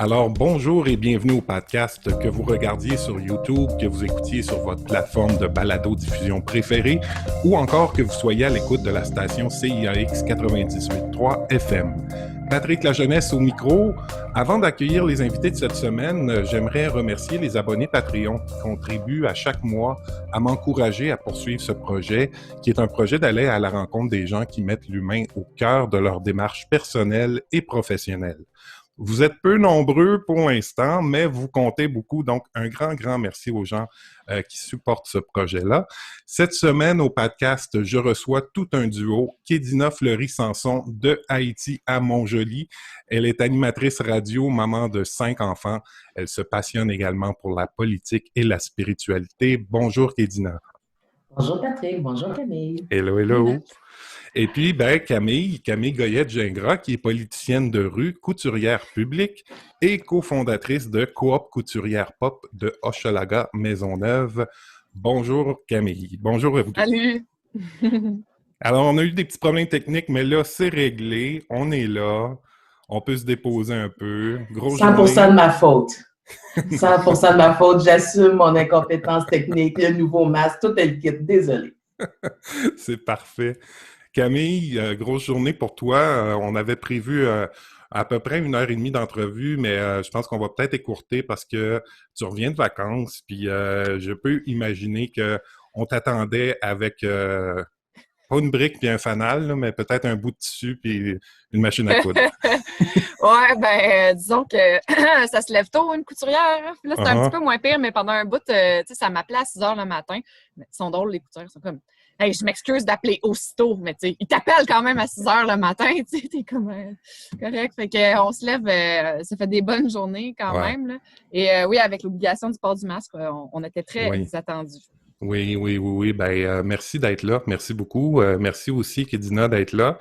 Alors, bonjour et bienvenue au podcast, que vous regardiez sur YouTube, que vous écoutiez sur votre plateforme de balado-diffusion préférée ou encore que vous soyez à l'écoute de la station CIAX 98.3 FM. Patrick Lajeunesse au micro. Avant d'accueillir les invités de cette semaine, j'aimerais remercier les abonnés Patreon qui contribuent à chaque mois à m'encourager à poursuivre ce projet, qui est un projet d'aller à la rencontre des gens qui mettent l'humain au cœur de leur démarche personnelle et professionnelle. Vous êtes peu nombreux pour l'instant, mais vous comptez beaucoup. Donc, un grand merci aux gens qui supportent ce projet-là. Cette semaine, au podcast, je reçois tout un duo. Kédina Fleury-Sanson de Haïti à Montjoly. Elle est animatrice radio, maman de 5 enfants. Elle se passionne également pour la politique et la spiritualité. Bonjour, Kédina. Bonjour Patrick, bonjour Camille. Hello. Et puis, Camille Goyette-Gingras, qui est politicienne de rue, couturière publique et cofondatrice de Coop Couturière Pop de Hochelaga Maisonneuve. Bonjour Camille. Bonjour à vous. Salut! Alors, on a eu des petits problèmes techniques, mais là, c'est réglé. On est là. On peut se déposer un peu. 100% de ma faute. 100% de ma faute. J'assume mon incompétence technique, le nouveau masque, tout est le kit. Désolé. C'est parfait. Camille, grosse journée pour toi. On avait prévu à peu près 1h30 d'entrevue, mais je pense qu'on va peut-être écourter parce que tu reviens de vacances, puis je peux imaginer qu'on t'attendait avec pas une brique puis un fanal, là, mais peut-être un bout de tissu puis une machine à coudre. Ouais, disons que ça se lève tôt, une couturière. Là, c'est un petit peu moins pire, mais pendant un bout, ça m'appelait à 6 h le matin. Mais ils sont drôles, les couturières, ils sont comme... Hey, je m'excuse d'appeler aussitôt, mais tu sais, ils t'appellent quand même à 6 h le matin, tu sais, t'es comme correct. Fait qu'on se lève, ça fait des bonnes journées quand même. Là. Et oui, avec l'obligation du port du masque, on était très attendus. Oui. Merci d'être là. Merci beaucoup. Merci aussi, Kédina, d'être là.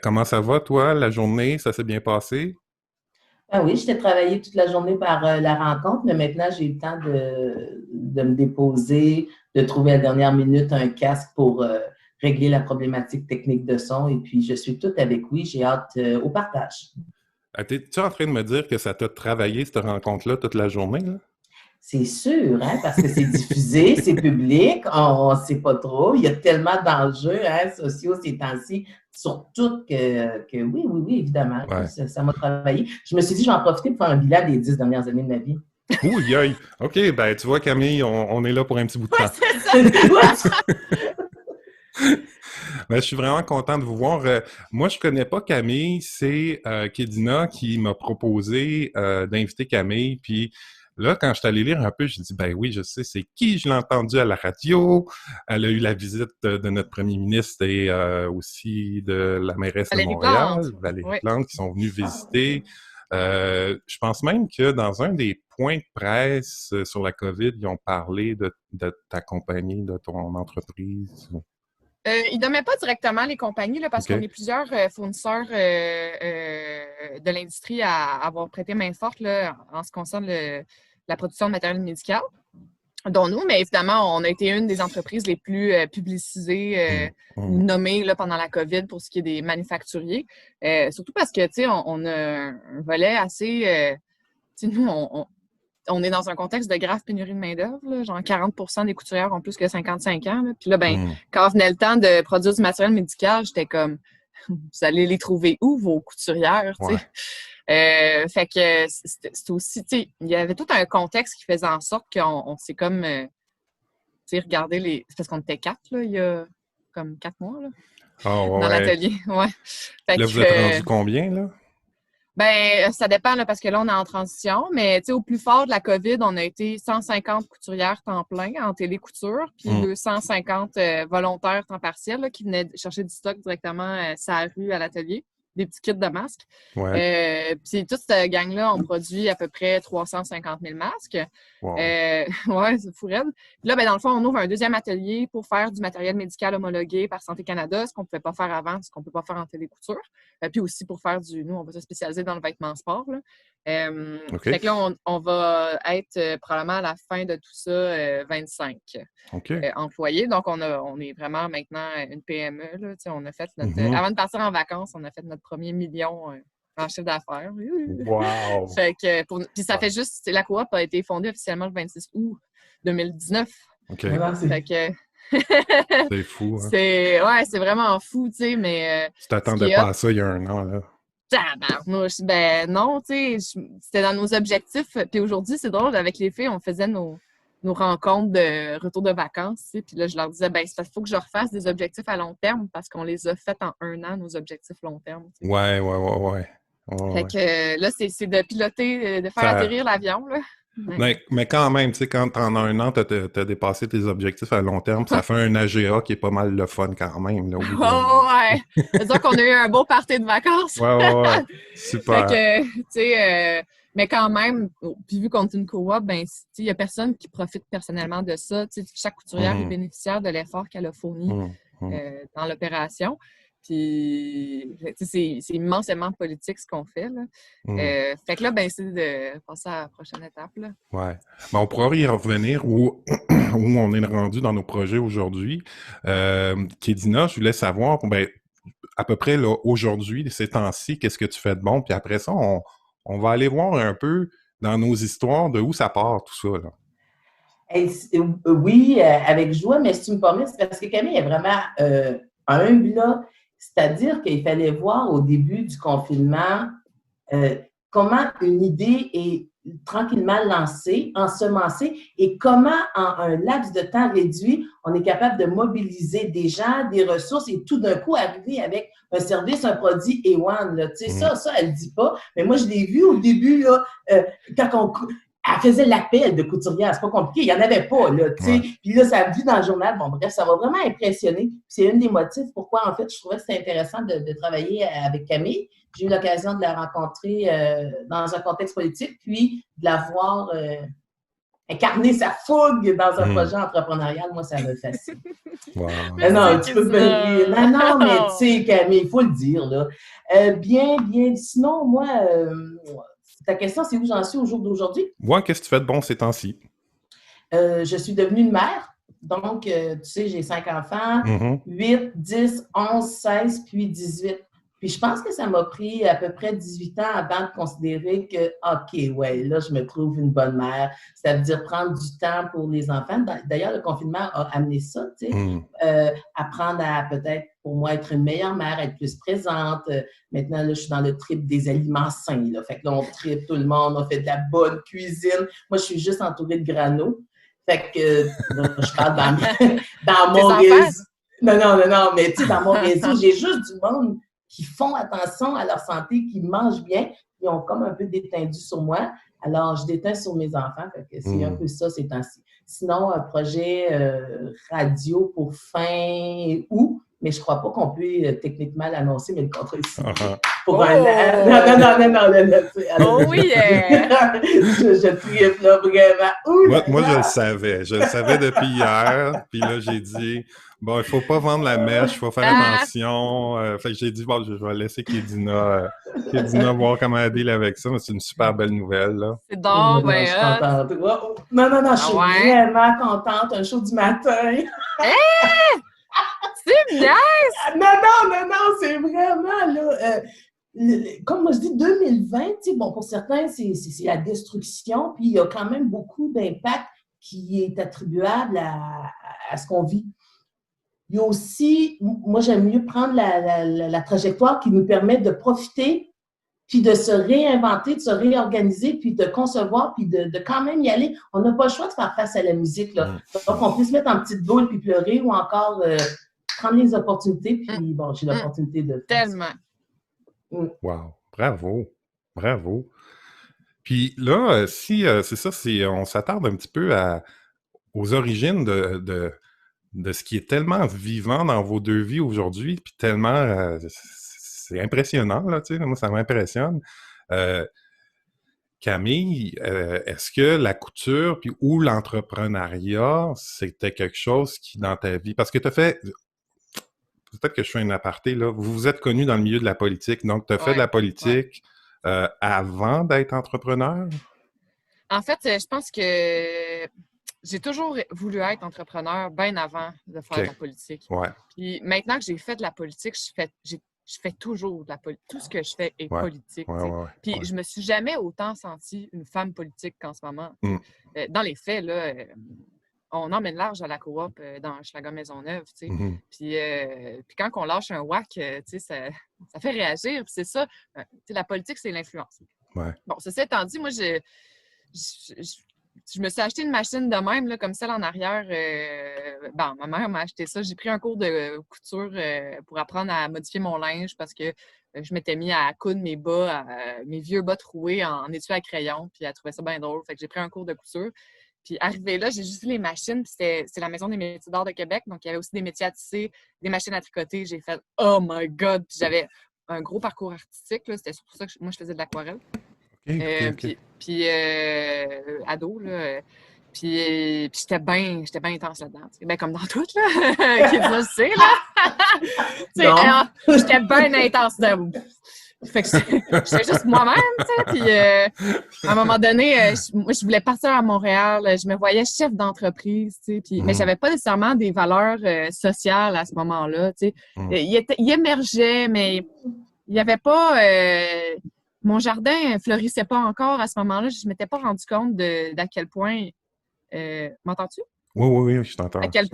Comment ça va, toi, la journée? Ça s'est bien passé? Ah oui, j'étais travaillé toute la journée par la rencontre, mais maintenant, j'ai eu le temps de me déposer, de trouver à la dernière minute un casque pour régler la problématique technique de son. Et puis, je suis toute avec oui, j'ai hâte au partage. Es-tu en train de me dire que ça t'a travaillé, cette rencontre-là, toute la journée, là? C'est sûr, hein, parce que c'est diffusé, c'est public, on ne sait pas trop. Il y a tellement d'enjeux sociaux ces temps-ci, surtout que oui, évidemment, ça m'a travaillé. Je me suis dit, je vais en profiter pour faire un bilan des 10 dernières années de ma vie. Ouh, aïe! OK, tu vois, Camille, on est là pour un petit bout de temps. C'est ça! Je suis vraiment content de vous voir. Moi, je connais pas Camille, c'est Kédina qui m'a proposé d'inviter Camille, puis là, quand je suis allé lire un peu, j'ai dit, oui, je sais c'est qui, je l'ai entendu à la radio. Elle a eu la visite de notre premier ministre et aussi de la mairesse de Montréal, Valérie Plante, qui sont venus visiter. Je pense même que dans un des points de presse sur la COVID, ils ont parlé de ta compagnie, de ton entreprise. Ils ne nommaient pas directement les compagnies là, parce qu'on est plusieurs fournisseurs de l'industrie à avoir prêté main forte là, en ce qui concerne la production de matériel médical, dont nous, mais évidemment, on a été une des entreprises les plus publicisées, nommées là, pendant la COVID pour ce qui est des manufacturiers. Surtout parce que, tu sais, on a un volet assez... tu sais, nous, on est dans un contexte de grave pénurie de main-d'œuvre. Genre 40% des couturières ont plus que 55 ans. Là. Puis là, quand venait le temps de produire du matériel médical, j'étais comme, vous allez les trouver où, vos couturières? Fait que c'est aussi, tu sais, il y avait tout un contexte qui faisait en sorte qu'on s'est comme, tu sais, regardé les... C'est parce qu'on était 4, là, il y a comme 4 mois, là, dans l'atelier. Ouais. Fait là, vous êtes rendu combien, là? Ça dépend, là, parce que là, on est en transition, mais tu sais, au plus fort de la COVID, on a été 150 couturières temps plein en télécouture, puis 250 volontaires temps partiel là, qui venaient chercher du stock directement sur la rue à l'atelier, des petits kits de masques. Puis toute cette gang-là, on produit à peu près 350 000 masques. Wow. C'est fou raide. Puis là, dans le fond, on ouvre un deuxième atelier pour faire du matériel médical homologué par Santé Canada, ce qu'on ne pouvait pas faire avant, ce qu'on ne peut pas faire en télécouture. Puis aussi pour faire nous, on va se spécialiser dans le vêtement sport. Là. Fait que là, on va être probablement à la fin de tout ça 25 employés. Donc, on est vraiment maintenant une PME. Là. On a fait notre, avant de partir en vacances, on a fait notre premier million en chiffre d'affaires. Wow! Fait que puis ça fait juste... La coop a été fondée officiellement le 26 août 2019. OK. Fait que... C'est fou, hein? C'est vraiment fou, tu sais, mais... Tu t'attendais pas à ça il y a un an, là? Tabarnouche! Ben non, tu sais, c'était dans nos objectifs. Puis aujourd'hui, c'est drôle, avec les filles, on faisait nos rencontres de retour de vacances, tu sais, puis là, je leur disais, ben c'est parce qu'il faut que je refasse des objectifs à long terme parce qu'on les a faits en un an, nos objectifs long terme. Tu sais. Ouais. Fait que là, c'est de piloter, de faire atterrir l'avion, là. Mais quand même, tu sais, quand en un an, t'as dépassé tes objectifs à long terme, ça fait un AGA qui est pas mal le fun quand même. Là, ouais! C'est-à-dire qu'on a eu un beau party de vacances. Ouais. Super. Fait que, tu sais, mais quand même, puis vu qu'on est une coop, ben, il n'y a personne qui profite personnellement de ça. Tu sais, chaque couturière est bénéficiaire de l'effort qu'elle a fourni dans l'opération. Puis, c'est immensément politique ce qu'on fait, là. Fait que là, ben, c'est de passer à la prochaine étape, là. Ouais. Ben, on pourra y revenir où on est rendu dans nos projets aujourd'hui. Kédina, je voulais savoir, ben, à peu près là, aujourd'hui, ces temps-ci, qu'est-ce que tu fais de bon? Puis après ça, on va aller voir un peu dans nos histoires de où ça part, tout ça, là. Oui, avec joie, mais si tu me permets, c'est parce que Camille est vraiment humble, là. C'est-à-dire qu'il fallait voir au début du confinement comment une idée est tranquillement lancée, ensemencée, et comment, en un laps de temps réduit, on est capable de mobiliser des gens, des ressources, et tout d'un coup arriver avec un service, un produit A1. Tu sais, ça, elle ne dit pas. Mais moi, je l'ai vu au début, là, quand elle faisait l'appel de couturière, c'est pas compliqué, il n'y en avait pas, là, tu sais. Puis là, ça a vu dans le journal, bon, bref, ça m'a vraiment impressionné. C'est un des motifs pourquoi, en fait, je trouvais que c'était intéressant de travailler avec Camille. J'ai eu l'occasion de la rencontrer dans un contexte politique, puis de la voir incarner sa fougue dans un projet entrepreneurial. Moi, ça me fascine. Wow. Non, tu peux pas rire. Non, mais tu sais, Camille, il faut le dire, là. Bien. Sinon, moi... ta question, c'est où j'en suis au jour d'aujourd'hui? Ouais, qu'est-ce que tu fais de bon ces temps-ci? Je suis devenue une mère. Donc, tu sais, j'ai 5 enfants, 8, 10, 11, 16, puis 18. Puis je pense que ça m'a pris à peu près 18 ans avant de considérer que, OK, ouais, là, je me trouve une bonne mère. Ça veut dire prendre du temps pour les enfants. D'ailleurs, le confinement a amené ça, tu sais. Apprendre à peut-être, pour moi, être une meilleure mère, être plus présente. Maintenant, là, je suis dans le trip des aliments sains, là. Fait que là, on tripe tout le monde, on fait de la bonne cuisine. Moi, je suis juste entourée de grano. Fait que là, je parle dans mon réseau. Non, mais tu sais, dans mon réseau, j'ai juste du monde qui font attention à leur santé, qui mangent bien, qui ont comme un peu détendu sur moi. Alors, je déteins sur mes enfants. Fait que c'est un peu ça ces temps-ci. Sinon, un projet radio pour fin août, mais je ne crois pas qu'on peut techniquement l'annoncer, mais le contrat est signé. Pour un Non. Oh oui! Je tripe là, vraiment. Moi, je le savais. Je le savais depuis hier. Puis là, j'ai dit, bon, il ne faut pas vendre la mèche, il faut faire attention. Fait que j'ai dit, bon, je vais laisser Kédina voir comment elle deal avec ça. Mais c'est une super belle nouvelle, là. C'est donc, je suis contente. Non, je suis vraiment contente. Un show du matin. C'est nice! Non, c'est vraiment, là... comme moi je dis, 2020, bon, pour certains, c'est la destruction, puis il y a quand même beaucoup d'impact qui est attribuable à ce qu'on vit. Il y a aussi, moi j'aime mieux prendre la trajectoire qui nous permet de profiter, puis de se réinventer, de se réorganiser, puis de concevoir, puis de quand même y aller. On n'a pas le choix de faire face à la musique, là. Donc, on peut se mettre en petite boule puis pleurer, ou encore prendre les opportunités, puis bon, j'ai l'opportunité de faire tellement. Wow, bravo. Puis là, si c'est ça, on s'attarde un petit peu aux origines de ce qui est tellement vivant dans vos deux vies aujourd'hui, puis tellement, c'est impressionnant, là, tu sais, moi, ça m'impressionne. Camille, est-ce que la couture ou l'entrepreneuriat, c'était quelque chose qui, dans ta vie, parce que tu as fait... Peut-être que je fais un aparté, là. Vous vous êtes connu dans le milieu de la politique, donc tu as fait de la politique avant d'être entrepreneur? En fait, je pense que j'ai toujours voulu être entrepreneur bien avant de faire de la politique. Ouais. Puis maintenant que j'ai fait de la politique, j'ai je fais toujours de la politique. Tout ce que je fais est politique. Puis je me suis jamais autant sentie une femme politique qu'en ce moment. Dans les faits, là, on emmène large à la coop dans Hochelaga Maisonneuve, tu sais. Puis quand on lâche un whack, tu sais, ça fait réagir. Puis c'est ça, tu sais, la politique, c'est l'influence. Bon, ceci étant dit, moi, je me suis acheté une machine de même, là, comme celle en arrière. Ma mère m'a acheté ça. J'ai pris un cours de couture pour apprendre à modifier mon linge parce que je m'étais mis à coudre mes bas, mes vieux bas troués en étui à crayon. Puis elle trouvait ça bien drôle. Fait que j'ai pris un cours de couture. Puis arrivé là, j'ai juste vu les machines. Puis c'est la Maison des métiers d'art de Québec. Donc, il y avait aussi des métiers à tisser, des machines à tricoter. J'ai fait « Oh my God! » Puis j'avais un gros parcours artistique. Là. C'était pour ça que moi, je faisais de l'aquarelle. Puis ado, là. Puis j'étais bien intense là-dedans. Ben, comme dans tout, là. Qui le sait, là. J'étais bien intense dedans. Fait que j'étais juste moi-même, tu sais. Puis à un moment donné, je voulais partir à Montréal. Je me voyais chef d'entreprise, tu sais. Mais j'avais pas nécessairement des valeurs sociales à ce moment-là, tu sais. Il émergeait, mais il n'y avait pas... mon jardin ne fleurissait pas encore à ce moment-là. Je ne m'étais pas rendu compte d'à quel point... m'entends-tu? Oui, je t'entends. À quel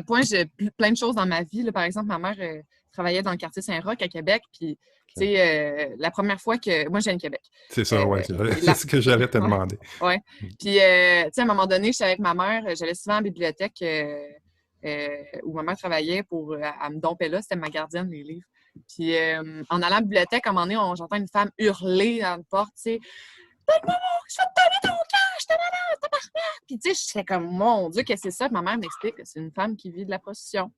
point j'ai plein de choses dans ma vie. Là. Par exemple, ma mère travaillait dans le quartier Saint-Roch à Québec. Puis, tu sais, la première fois que... Moi, je viens de Québec. C'est ça, oui. C'est ce que j'allais te demander. Oui. Puis, tu sais, à un moment donné, j'étais avec ma mère. J'allais souvent à la bibliothèque où ma mère travaillait pour... elle me dompait là. C'était ma gardienne, les livres. Puis, en allant à la bibliothèque, à un moment donné, j'entends une femme hurler dans la porte, tu sais, « Donne-moi, je vais te donner ton cash, t'es malade, t'es parfait! » Puis, tu sais, j'étais comme, mon Dieu, qu'est-ce que c'est ça? Puis ma mère m'explique que c'est une femme qui vit de la prostitution.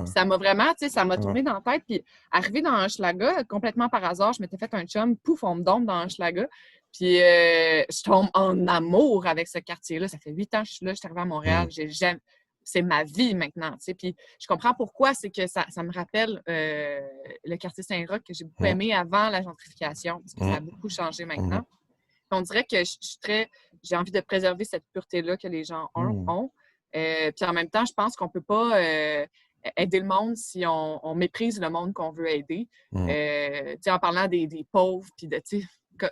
Ça m'a vraiment, tu sais, ça m'a tourné dans la tête. Puis, arrivé dans Hochelaga, complètement par hasard, je m'étais fait un chum, pouf, on me dompe dans Hochelaga. Puis, je tombe en amour avec ce quartier-là. Ça fait 8 ans que je suis là, je suis arrivée à Montréal, j'ai jamais... C'est ma vie maintenant, tu sais. Puis je comprends pourquoi, c'est que ça me rappelle le quartier Saint-Roch que j'ai beaucoup aimé avant la gentrification, parce que ça a beaucoup changé maintenant. Puis on dirait que j'ai envie de préserver cette pureté-là que les gens ont. Puis en même temps, je pense qu'on ne peut pas aider le monde si on méprise le monde qu'on veut aider. Tu sais, en parlant des pauvres, puis de, tu sais,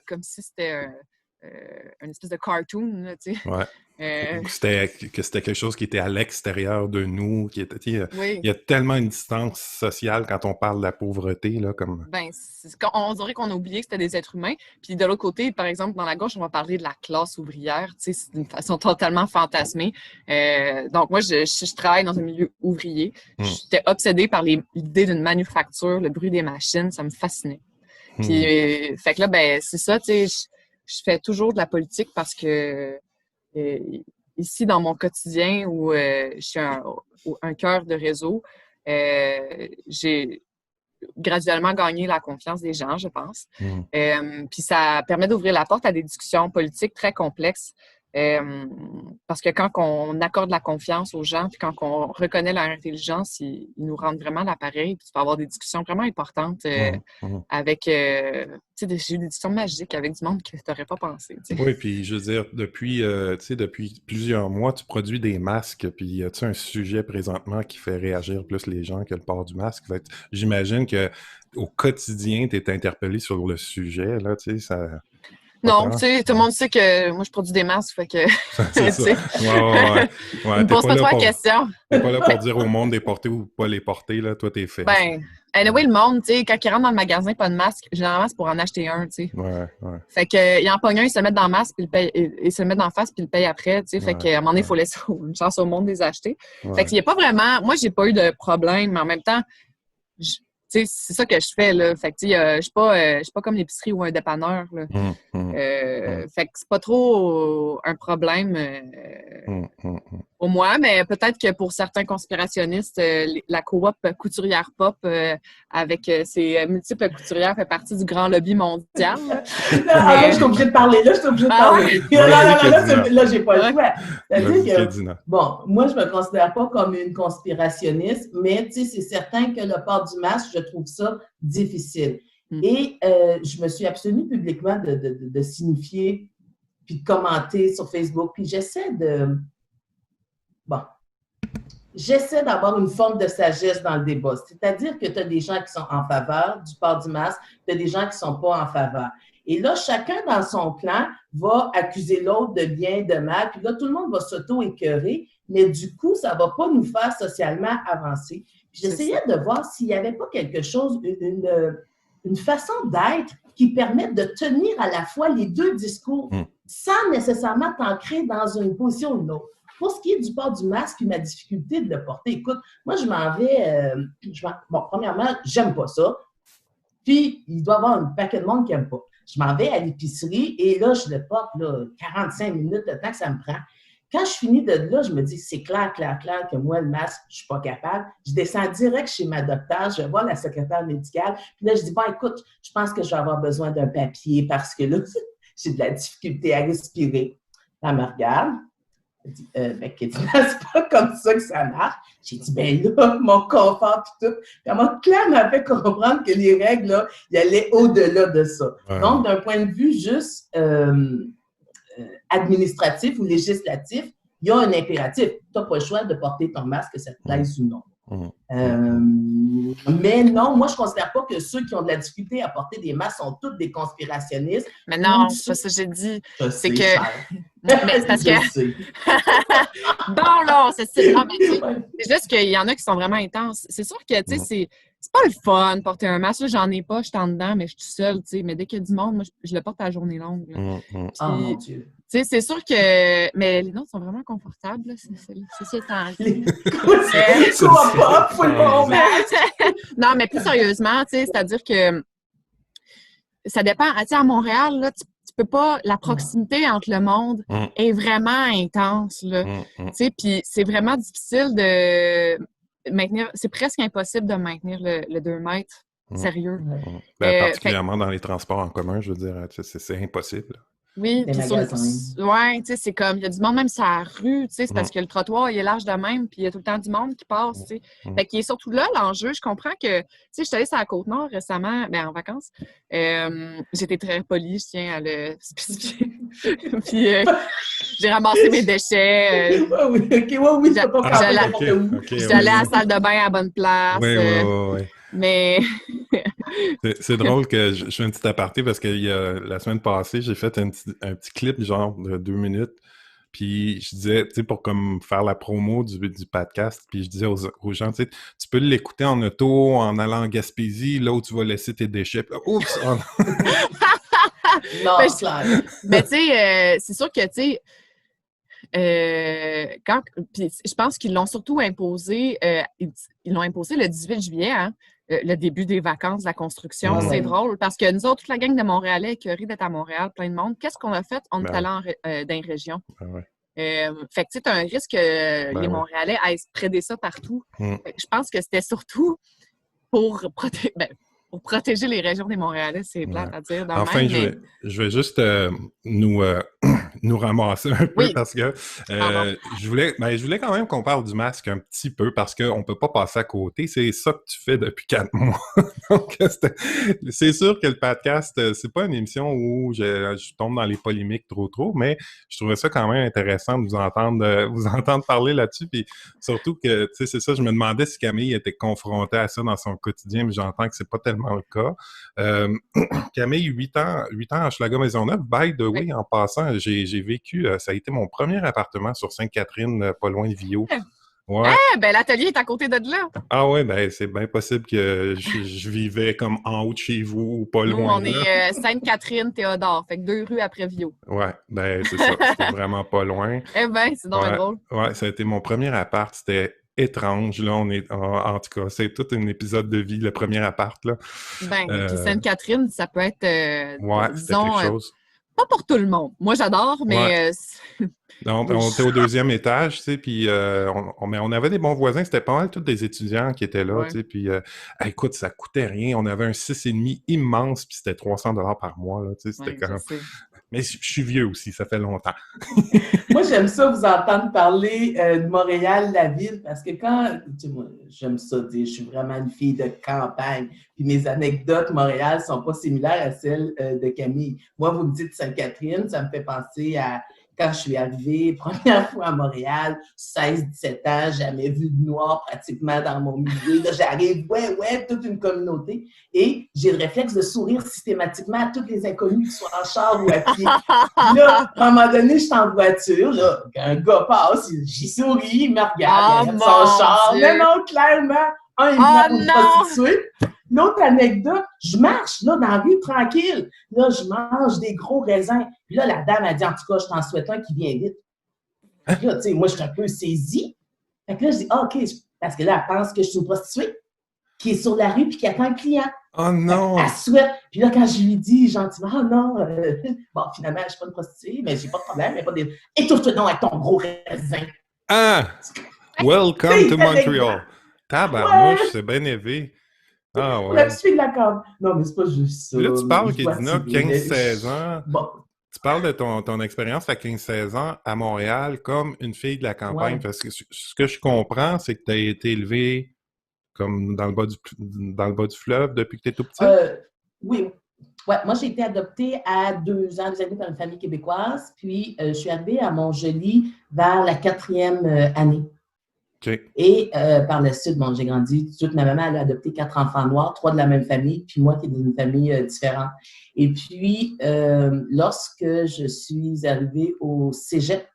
comme si c'était une espèce de cartoon, là, tu sais. C'était quelque chose qui était à l'extérieur de nous, qui était, il y a tellement une distance sociale quand on parle de la pauvreté, là, comme... On dirait qu'on a oublié que c'était des êtres humains. Puis de l'autre côté, par exemple, dans la gauche, on va parler de la classe ouvrière, tu sais, c'est d'une façon totalement fantasmée. Donc moi, je travaille dans un milieu ouvrier. J'étais obsédée par l'idée d'une manufacture, le bruit des machines, ça me fascinait. Puis, fait que là, ben, c'est ça, tu sais, je fais toujours de la politique parce que ici, dans mon quotidien, où je suis un cœur de réseau, j'ai graduellement gagné la confiance des gens, je pense. Puis ça permet d'ouvrir la porte à des discussions politiques très complexes. Parce que quand on accorde la confiance aux gens, puis quand on reconnaît leur intelligence, ils nous rendent vraiment l'appareil. Puis tu peux avoir des discussions vraiment importantes avec... tu sais, j'ai eu des discussions magiques avec du monde que tu n'aurais pas pensé. T'sais. Oui, puis je veux dire, depuis plusieurs mois, tu produis des masques, puis y a-tu un sujet présentement qui fait réagir plus les gens que le port du masque? Fait, j'imagine qu'au quotidien, tu es interpellé sur le sujet, là, tu sais, ça... Non, tu sais, tout le monde sait que moi, je produis des masques, fait que... C'est ça. Ouais. Ne me pose pas trop la question. T'es pas là pour dire au monde de les porter ou pas les porter, là. Toi, t'es fait. Ben, anyway, le monde, tu sais, quand ils rentrent dans le magasin, pas de masque, généralement, c'est pour en acheter un, tu sais. Ouais. Fait que, ils en pognent un, ils se le mettent dans le masque, puis ils se le mettent dans la face, puis ils le payent après, tu sais. Fait qu'à un moment donné, il faut laisser une chance au monde de les acheter. Fait qu'il n'y a pas vraiment... Moi, j'ai pas eu de problème, mais en même temps... Tu sais, c'est ça que je fais, là. Fait que, tu sais, je suis pas comme l'épicerie ou un dépanneur, là. Fait que c'est pas trop un problème pour moi, mais peut-être que pour certains conspirationnistes, la coop couturière pop, avec ses multiples couturières, fait partie du grand lobby mondial. Là, je suis obligée de parler. Là, j'ai pas le choix. C'est-à-dire que, bon, moi, je me considère pas comme une conspirationniste, mais, tu sais, c'est certain que le port du masque, je trouve ça difficile. Et je me suis abstenue publiquement de signifier puis de commenter sur Facebook. Puis j'essaie de... Bon. j'essaie d'avoir une forme de sagesse dans le débat. C'est-à-dire que tu as des gens qui sont en faveur du port du masque, tu as des gens qui ne sont pas en faveur. Et là, chacun dans son clan va accuser l'autre de bien, de mal, puis là, tout le monde va s'auto-écœurer, mais du coup, ça ne va pas nous faire socialement avancer. Puis j'essayais de voir s'il n'y avait pas quelque chose, une façon d'être qui permette de tenir à la fois les deux discours sans nécessairement t'ancrer dans une position ou une autre. Pour ce qui est du port du masque et ma difficulté de le porter, écoute, moi, je m'en vais, bon, premièrement, j'aime pas ça. Puis, il doit y avoir un paquet de monde qui n'aime pas. Je m'en vais à l'épicerie et là, je le porte là, 45 minutes, le temps que ça me prend. Quand je finis de là, je me dis, c'est clair que moi, le masque, je ne suis pas capable. Je descends direct chez ma docteure, je vais voir la secrétaire médicale. Puis là, je dis, bon, écoute, je pense que je vais avoir besoin d'un papier parce que là, j'ai de la difficulté à respirer. Elle me regarde. Elle dit, c'est pas comme ça que ça marche. J'ai dit, ben là, mon confort et tout. Puis Claire m'a fait comprendre que les règles, là, ils allaient au-delà de ça. Ouais. Donc, d'un point de vue juste administratif ou législatif, il y a un impératif. Tu n'as pas le choix de porter ton masque, que ça te plaise ou non. Mais non, moi, je ne considère pas que ceux qui ont de la difficulté à porter des masques sont tous des conspirationnistes. Mais non, c'est pas ça que j'ai dit. C'est parce que... Bon, là, c'est juste qu'il y en a qui sont vraiment intenses. C'est sûr que, tu sais, c'est pas le fun de porter un masque. Là, j'en ai pas, je suis en dedans, mais je suis seule, tu sais. Mais dès qu'il y a du monde, moi, je le porte à la journée longue. Puis, oh mon Dieu! Tu sais, c'est sûr que... Mais les nôtres sont vraiment confortables, là. C'est étant dit. Non, mais plus sérieusement, tu sais, c'est-à-dire que ça dépend. Tu sais, à Montréal, là, tu peux pas... La proximité entre le monde est vraiment intense, là. Tu sais, puis c'est vraiment difficile de maintenir... C'est presque impossible de maintenir le 2 mètres. Sérieux. Particulièrement dans les transports en commun, je veux dire, c'est impossible. Oui, puis tu sais, c'est comme, il y a du monde même sur la rue, tu sais, c'est parce que le trottoir, il est large de même, puis il y a tout le temps du monde qui passe, tu sais. Fait qu'il est surtout là, l'enjeu. Je comprends que, tu sais, je suis allée sur la Côte-Nord récemment, en vacances. J'étais très polie, je tiens à le spécifier. Puis j'ai ramassé mes déchets. J'allais à la salle de bain à la bonne place. Oui. Mais... c'est drôle que je fais un petit aparté parce que la semaine passée, j'ai fait un petit clip genre de 2 minutes. Puis je disais, tu sais, pour comme faire la promo du podcast, puis je disais aux gens, tu sais, tu peux l'écouter en auto, en allant en Gaspésie, là où tu vas laisser tes déchets. Puis là, oups! Oh non, mais tu sais, c'est sûr que, tu sais, puis je pense qu'ils l'ont surtout imposé, ils l'ont imposé le 18 juillet, hein, le début des vacances de la construction. C'est drôle parce que nous autres, toute la gang de Montréalais, écœurés d'être à Montréal, plein de monde, qu'est-ce qu'on a fait? On est allé dans les régions. Fait que tu sais, tu as un risque que les Montréalais aillent spreader ça partout. Je pense que c'était surtout pour protéger les régions des Montréalais, c'est plate à dire. Enfin, je vais juste nous ramasser un peu parce que je voulais quand même qu'on parle du masque un petit peu parce qu'on ne peut pas passer à côté. C'est ça que tu fais depuis 4 mois. Donc, c'est sûr que le podcast, c'est pas une émission où je tombe dans les polémiques trop, mais je trouvais ça quand même intéressant de vous entendre parler là-dessus. Puis surtout que, tu sais, c'est ça, je me demandais si Camille était confrontée à ça dans son quotidien, mais j'entends que c'est pas tellement le cas. Camille, 8 ans à Hochelaga-Maisonneuve. By the way, en passant, j'ai vécu, ça a été mon premier appartement sur Sainte-Catherine, pas loin de Viau. Ouais. Ah, ben l'atelier est à côté de là. Ah ouais, ben c'est bien possible que je vivais comme en haut de chez vous ou pas loin. Nous, on est Sainte-Catherine-Théodore, fait que 2 rues après Viau. Ouais, ben c'est ça, c'était vraiment pas loin. Eh ben, c'est donc drôle. Ouais, ça a été mon premier appart, c'était étrange, là, en tout cas, c'est tout un épisode de vie, le premier appart, là. Ben, puis Sainte-Catherine, ça peut être, disons, quelque chose. Pas pour tout le monde. Moi, j'adore, mais... Donc, on était au 2e étage, tu sais, puis on avait des bons voisins, c'était pas mal tous des étudiants qui étaient là, tu sais, puis écoute, ça coûtait rien, on avait un 6,5 immense, puis c'était 300 $ par mois, là, tu sais, c'était quand même... Mais je suis vieux aussi, ça fait longtemps. Moi, j'aime ça vous entendre parler de Montréal, la ville, parce que quand, tu sais, moi, j'aime ça dire, je suis vraiment une fille de campagne, puis mes anecdotes Montréal sont pas similaires à celles de Camille. Moi, vous me dites Sainte-Catherine, ça me fait penser à quand je suis arrivée, première fois à Montréal, 16-17 ans, jamais vu de noir pratiquement dans mon milieu. Là, j'arrive, toute une communauté. Et j'ai le réflexe de sourire systématiquement à tous les inconnus qui soient en char ou à pied. Là, à un moment donné, je suis en voiture, là, un gars passe, j'y souris, il me regarde, il regarde son char. Non, clairement, il vient pour une prostituée. L'autre anecdote, je marche là, dans la rue tranquille. Là, je mange des gros raisins. Puis là, la dame a dit, en tout cas, je t'en souhaite un qui vient vite. Puis là, tu sais, moi, je suis un peu saisie. Fait que là, je dis, OK, parce que là, elle pense que je suis une prostituée qui est sur la rue puis qui attend un client. Oh non! Elle souhaite. Puis là, quand je lui dis gentiment, oh non, bon, finalement, je ne suis pas une prostituée, mais j'ai pas de problème, mais pas des. Étouffe-toi donc avec ton gros raisin. Ah! Welcome to Montreal. Tabarnouche, c'est bien élevé. Ah ouais. La fille de la cave. Non, mais c'est pas juste ça. Là, tu parles, Kédina, 15-16 ans. Bon. Tu parles de ton expérience à 15-16 ans à Montréal comme une fille de la campagne. Parce que ce que je comprends, c'est que tu as été élevée comme dans le bas du fleuve depuis que tu es tout petit? Oui. Ouais, moi, j'ai été adoptée à 2 ans par une famille québécoise. Puis, je suis arrivée à Montjoly vers la 4e année. Okay. Et par la suite, bon, j'ai grandi. Toute ma maman, elle a adopté 4 enfants noirs, 3 de la même famille, puis moi qui est d'une famille différente. Et puis, lorsque je suis arrivée au cégep,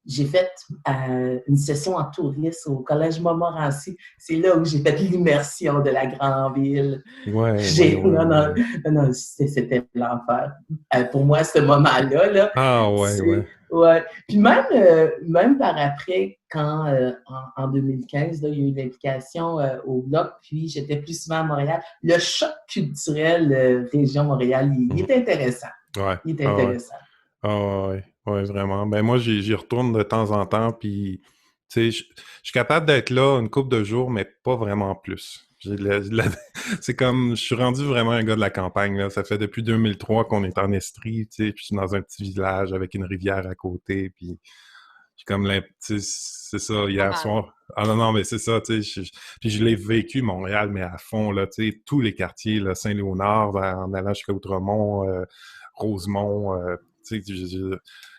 j'ai fait une session en tourisme au Collège Montmorency. C'est là où j'ai fait l'immersion de la grande ville. Non, c'était l'enfer. Pour moi, ce moment-là, là, ah ouais. Ouais. Puis même par après, quand en 2015, là, il y a eu l'implication au Bloc, puis j'étais plus souvent à Montréal, le choc culturel région Montréal, il est intéressant. Ouais. Il est intéressant. Oui, vraiment. Ben moi, j'y retourne de temps en temps, puis tu sais, je suis capable d'être là une couple de jours, mais pas vraiment plus. C'est comme, je suis rendu vraiment un gars de la campagne, là. Ça fait depuis 2003 qu'on est en Estrie, tu sais, puis je suis dans un petit village avec une rivière à côté, puis j'ai comme c'est ça, hier soir. Ah non, mais c'est ça, tu sais, puis je l'ai vécu, Montréal, mais à fond, là, tu sais, tous les quartiers, là, Saint-Léonard, en allant jusqu'à Outremont, Rosemont, tu sais,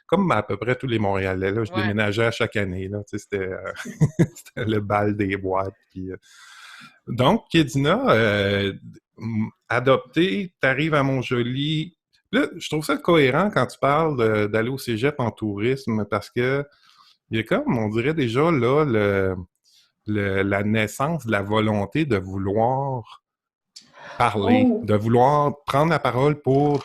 comme à peu près tous les Montréalais, là, je déménageais à chaque année, là, tu sais, c'était le bal des boîtes, puis... Donc, Kédina, adoptée, t'arrives à Montjoly. Là, je trouve ça cohérent quand tu parles d'aller au cégep en tourisme, parce que il y a comme, on dirait déjà, là, la naissance de la volonté de vouloir parler, de vouloir prendre la parole pour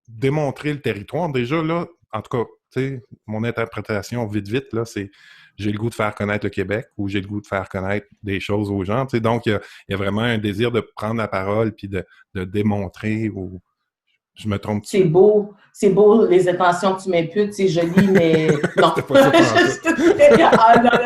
démontrer le territoire. Déjà, là, en tout cas, tu sais, mon interprétation vite, là, c'est j'ai le goût de faire connaître le Québec ou j'ai le goût de faire connaître des choses aux gens. Tu sais, donc, il y a vraiment un désir de prendre la parole puis de démontrer ou je me trompe. C'est beau, les intentions que tu m'imputes, c'est joli, mais non. C'était pas ça.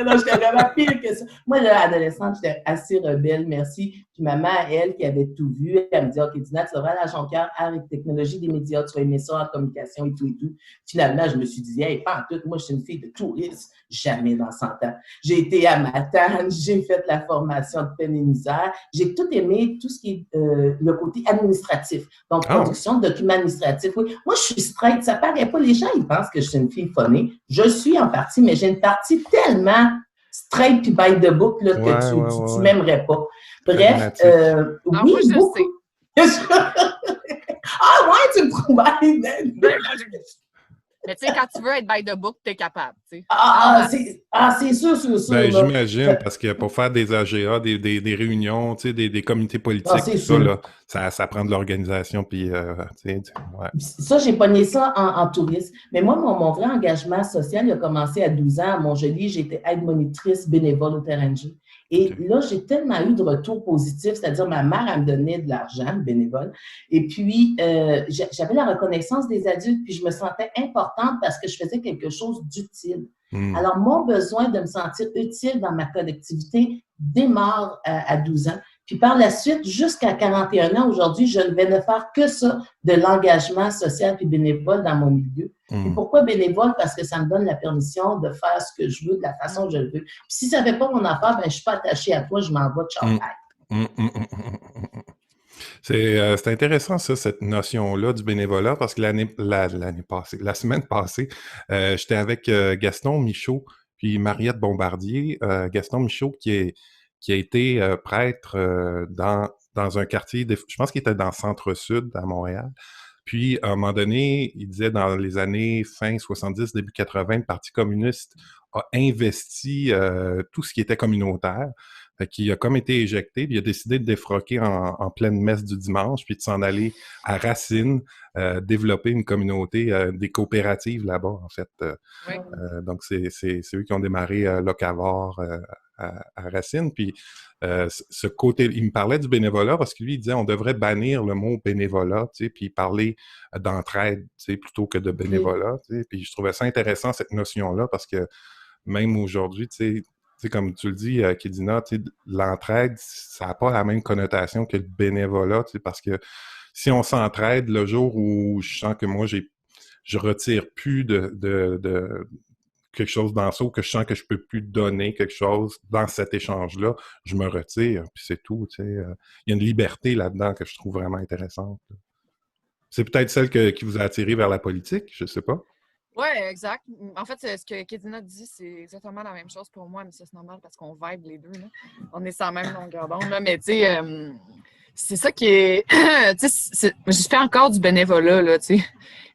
Non, j'étais vraiment pire que ça. Moi, là, adolescente, j'étais assez rebelle, merci. Puis ma mère, elle, qui avait tout vu, elle me dit, OK, Dina, tu devrais aller à Jonquière avec technologie des médias, tu vas aimer ça en communication et tout et tout. Finalement, je me suis dit, hey, pas en tout, moi, je suis une fille de tourisme, jamais dans 100 ans. J'ai été à Matane, j'ai fait la formation de peine et misère, j'ai tout aimé, tout ce qui est le côté administratif. Donc, production de documents administratifs. Oui. Moi, je suis straight, ça paraît pas. Les gens, ils pensent que je suis une fille phonée. Je suis en partie, mais j'ai une partie tellement straight puis by the book là, que tu m'aimerais pas. Bref, oui, moi, beaucoup. Ah ouais, tu me trouves. Mais tu sais, quand tu veux être by the book, t'es capable. T'sais. C'est sûr. Ben, j'imagine, parce que pour faire des AGA, des réunions, tu sais, des comités politiques, tout ça, là, ça prend de l'organisation. Puis, Ça, j'ai pogné ça en tourisme. Mais moi, mon vrai engagement social, il a commencé à 12 ans à Montjoly. J'étais aide-monitrice bénévole au terrain de jeu. Et là, j'ai tellement eu de retours positifs, c'est-à-dire ma mère, elle me donnait de l'argent, bénévole. Et puis, j'avais la reconnaissance des adultes, puis je me sentais importante parce que je faisais quelque chose d'utile. Alors, mon besoin de me sentir utile dans ma collectivité démarre à 12 ans. Puis par la suite, jusqu'à 41 ans, aujourd'hui, je ne vais ne faire que ça, de l'engagement social puis bénévole dans mon milieu. Et pourquoi bénévole? Parce que ça me donne la permission de faire ce que je veux, de la façon que je le veux. Puis si ça ne fait pas mon affaire, ben, je ne suis pas attachée à toi, je m'en vais de Shanghai. C'est intéressant, ça, cette notion-là du bénévolat, parce que la semaine passée, j'étais avec Gaston Michaud puis Mariette Bombardier. Gaston Michaud qui a été prêtre dans un quartier, je pense qu'il était dans le centre-sud à Montréal. Puis, à un moment donné, il disait dans les années fin 70, début 80, le Parti communiste a investi tout ce qui était communautaire. Fait qu'il a comme été éjecté, puis il a décidé de défroquer en pleine messe du dimanche, puis de s'en aller à Racine, développer une communauté, des coopératives là-bas, en fait. Oui. Donc, c'est eux qui ont démarré Locavor à Racine. Puis, ce côté, il me parlait du bénévolat parce que lui, il disait on devrait bannir le mot bénévolat, tu sais, puis parler d'entraide, tu sais, plutôt que de bénévolat, tu sais. Puis, je trouvais ça intéressant, cette notion-là, parce que même aujourd'hui, tu sais, comme tu le dis, Kédina, l'entraide, ça n'a pas la même connotation que le bénévolat, parce que si on s'entraide le jour où je sens que moi, je retire plus de quelque chose dans ça, ou que je sens que je peux plus donner quelque chose dans cet échange-là, je me retire, puis c'est tout. Il y a une liberté là-dedans que je trouve vraiment intéressante. C'est peut-être celle qui vous a attiré vers la politique, je sais pas. Oui, exact. En fait, ce que Kédina dit, c'est exactement la même chose pour moi, mais ça, c'est normal parce qu'on vibe les deux. Là. On est sans même longueur d'onde. Mais tu sais, c'est ça qui est. Tu sais, je fais encore du bénévolat, là, tu sais.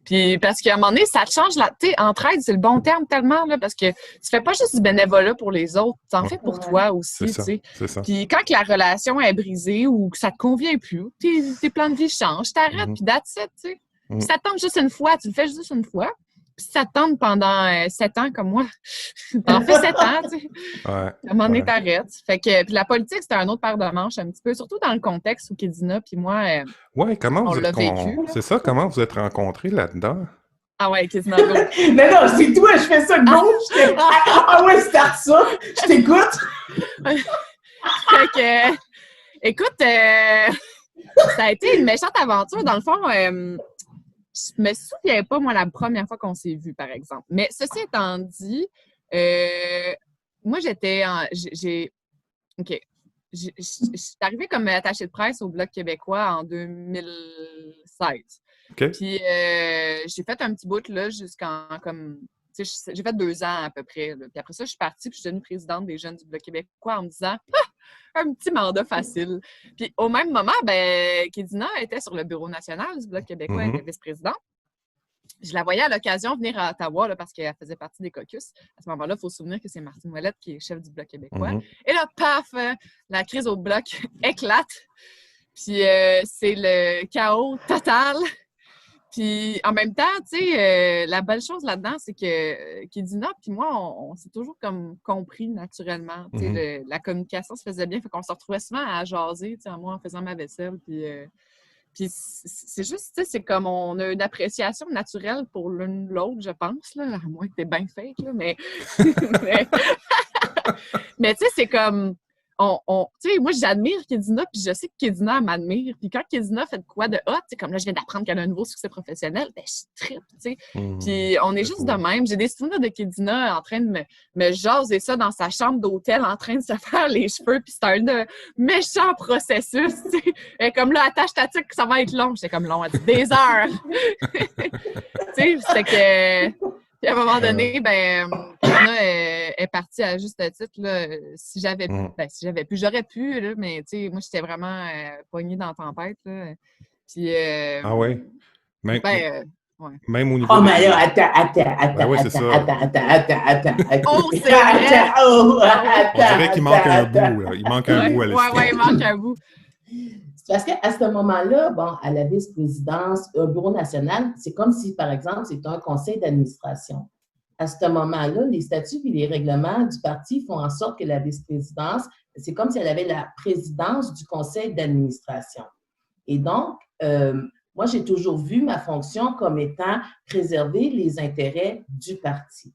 Puis parce qu'à un moment donné, ça te change la. Tu sais, entraide, c'est le bon terme tellement, là, parce que tu fais pas juste du bénévolat pour les autres, tu en fais pour toi aussi, tu sais. C'est ça. Puis quand que la relation est brisée ou que ça te convient plus, tes plans de vie changent, t'arrêtes, puis that's it, tu sais. Puis ça te tente juste une fois, tu le fais juste une fois. Puis ça te tente pendant 7 ans comme moi. T'en fais 7 ans, tu sais. Ouais, à un moment donné, t'arrêtes. Fait que puis la politique, c'était un autre paire de manches un petit peu, surtout dans le contexte où Kédina puis moi, comment on l'a vécu. C'est ça, comment vous êtes rencontrés là-dedans? Ah ouais, Kédina, go. Non, c'est toi, je fais ça, go! Ah ouais, start ça! Je t'écoute! Fait que, écoute, ça a été une méchante aventure. Dans le fond, je me souviens pas, moi, la première fois qu'on s'est vu, par exemple. Mais ceci étant dit, moi, OK. Je suis arrivée comme attachée de presse au Bloc québécois en 2016. OK. Puis, j'ai fait un petit bout, là, jusqu'en, comme... J'ai fait 2 ans à peu près. Là. Puis après ça, je suis partie, puis je suis devenue présidente des jeunes du Bloc québécois en me disant un petit mandat facile. Puis au même moment, ben, Kédina était sur le bureau national du Bloc québécois, elle était vice-présidente. Je la voyais à l'occasion venir à Ottawa là, parce qu'elle faisait partie des caucus. À ce moment-là, il faut se souvenir que c'est Martine Ouellette qui est chef du Bloc québécois. Et là, paf, la crise au Bloc éclate. Puis c'est le chaos total. Puis en même temps, tu sais, la belle chose là-dedans, c'est que Kédina puis moi, on s'est toujours comme compris naturellement. Tu sais, la communication se faisait bien, fait qu'on se retrouvait souvent à jaser, tu sais, moi en faisant ma vaisselle. Puis c'est juste, tu sais, c'est comme on a une appréciation naturelle pour l'une l'autre, je pense, là, à moins que t'es bien fake, là, mais mais tu sais, c'est comme... tu sais, moi, j'admire Kédina, puis je sais que Kédina m'admire. Puis quand Kédina fait de quoi de hot, tu sais, comme là, je viens d'apprendre qu'elle a un nouveau succès professionnel, ben je trippe, tu sais. Puis on est juste de même. J'ai des souvenirs de Kédina en train de me jaser ça dans sa chambre d'hôtel, en train de se faire les cheveux, puis c'est un méchant processus, tu sais. Et comme là, attache ta tique, ça va être long. J'étais comme long, elle dit des heures. Tu sais, c'est que... Puis à un moment donné, ben, Kédina est partie à juste titre. Là, si j'avais pu, j'aurais pu, là, mais tu sais, moi, j'étais vraiment poignée dans la tempête. Là. Puis, ah ouais? ouais. Même au niveau. Oh, mais là, attends. Oh, c'est vrai! On dirait qu'il manque un bout, là. Il manque un bout à l'esprit. Ouais, il manque un bout. Parce qu'à ce moment-là, bon, à la vice-présidence, au bureau national, c'est comme si, par exemple, c'était un conseil d'administration. À ce moment-là, les statuts et les règlements du parti font en sorte que la vice-présidence, c'est comme si elle avait la présidence du conseil d'administration. Et donc, moi, j'ai toujours vu ma fonction comme étant préserver les intérêts du parti.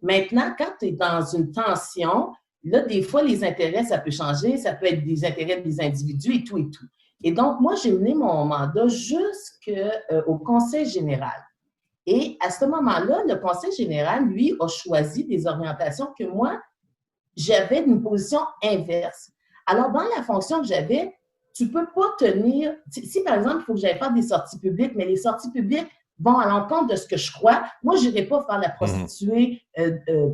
Maintenant, quand tu es dans une tension, là, des fois, les intérêts, ça peut changer, ça peut être des intérêts des individus et tout et tout. Et donc, moi, j'ai mené mon mandat jusqu'au Conseil général. Et à ce moment-là, le Conseil général, lui, a choisi des orientations que moi, j'avais une position inverse. Alors, dans la fonction que j'avais, tu peux pas tenir... Si, par exemple, il faut que j'aille faire des sorties publiques, mais les sorties publiques vont à l'encontre de ce que je crois, moi, je n'irai pas faire la prostituée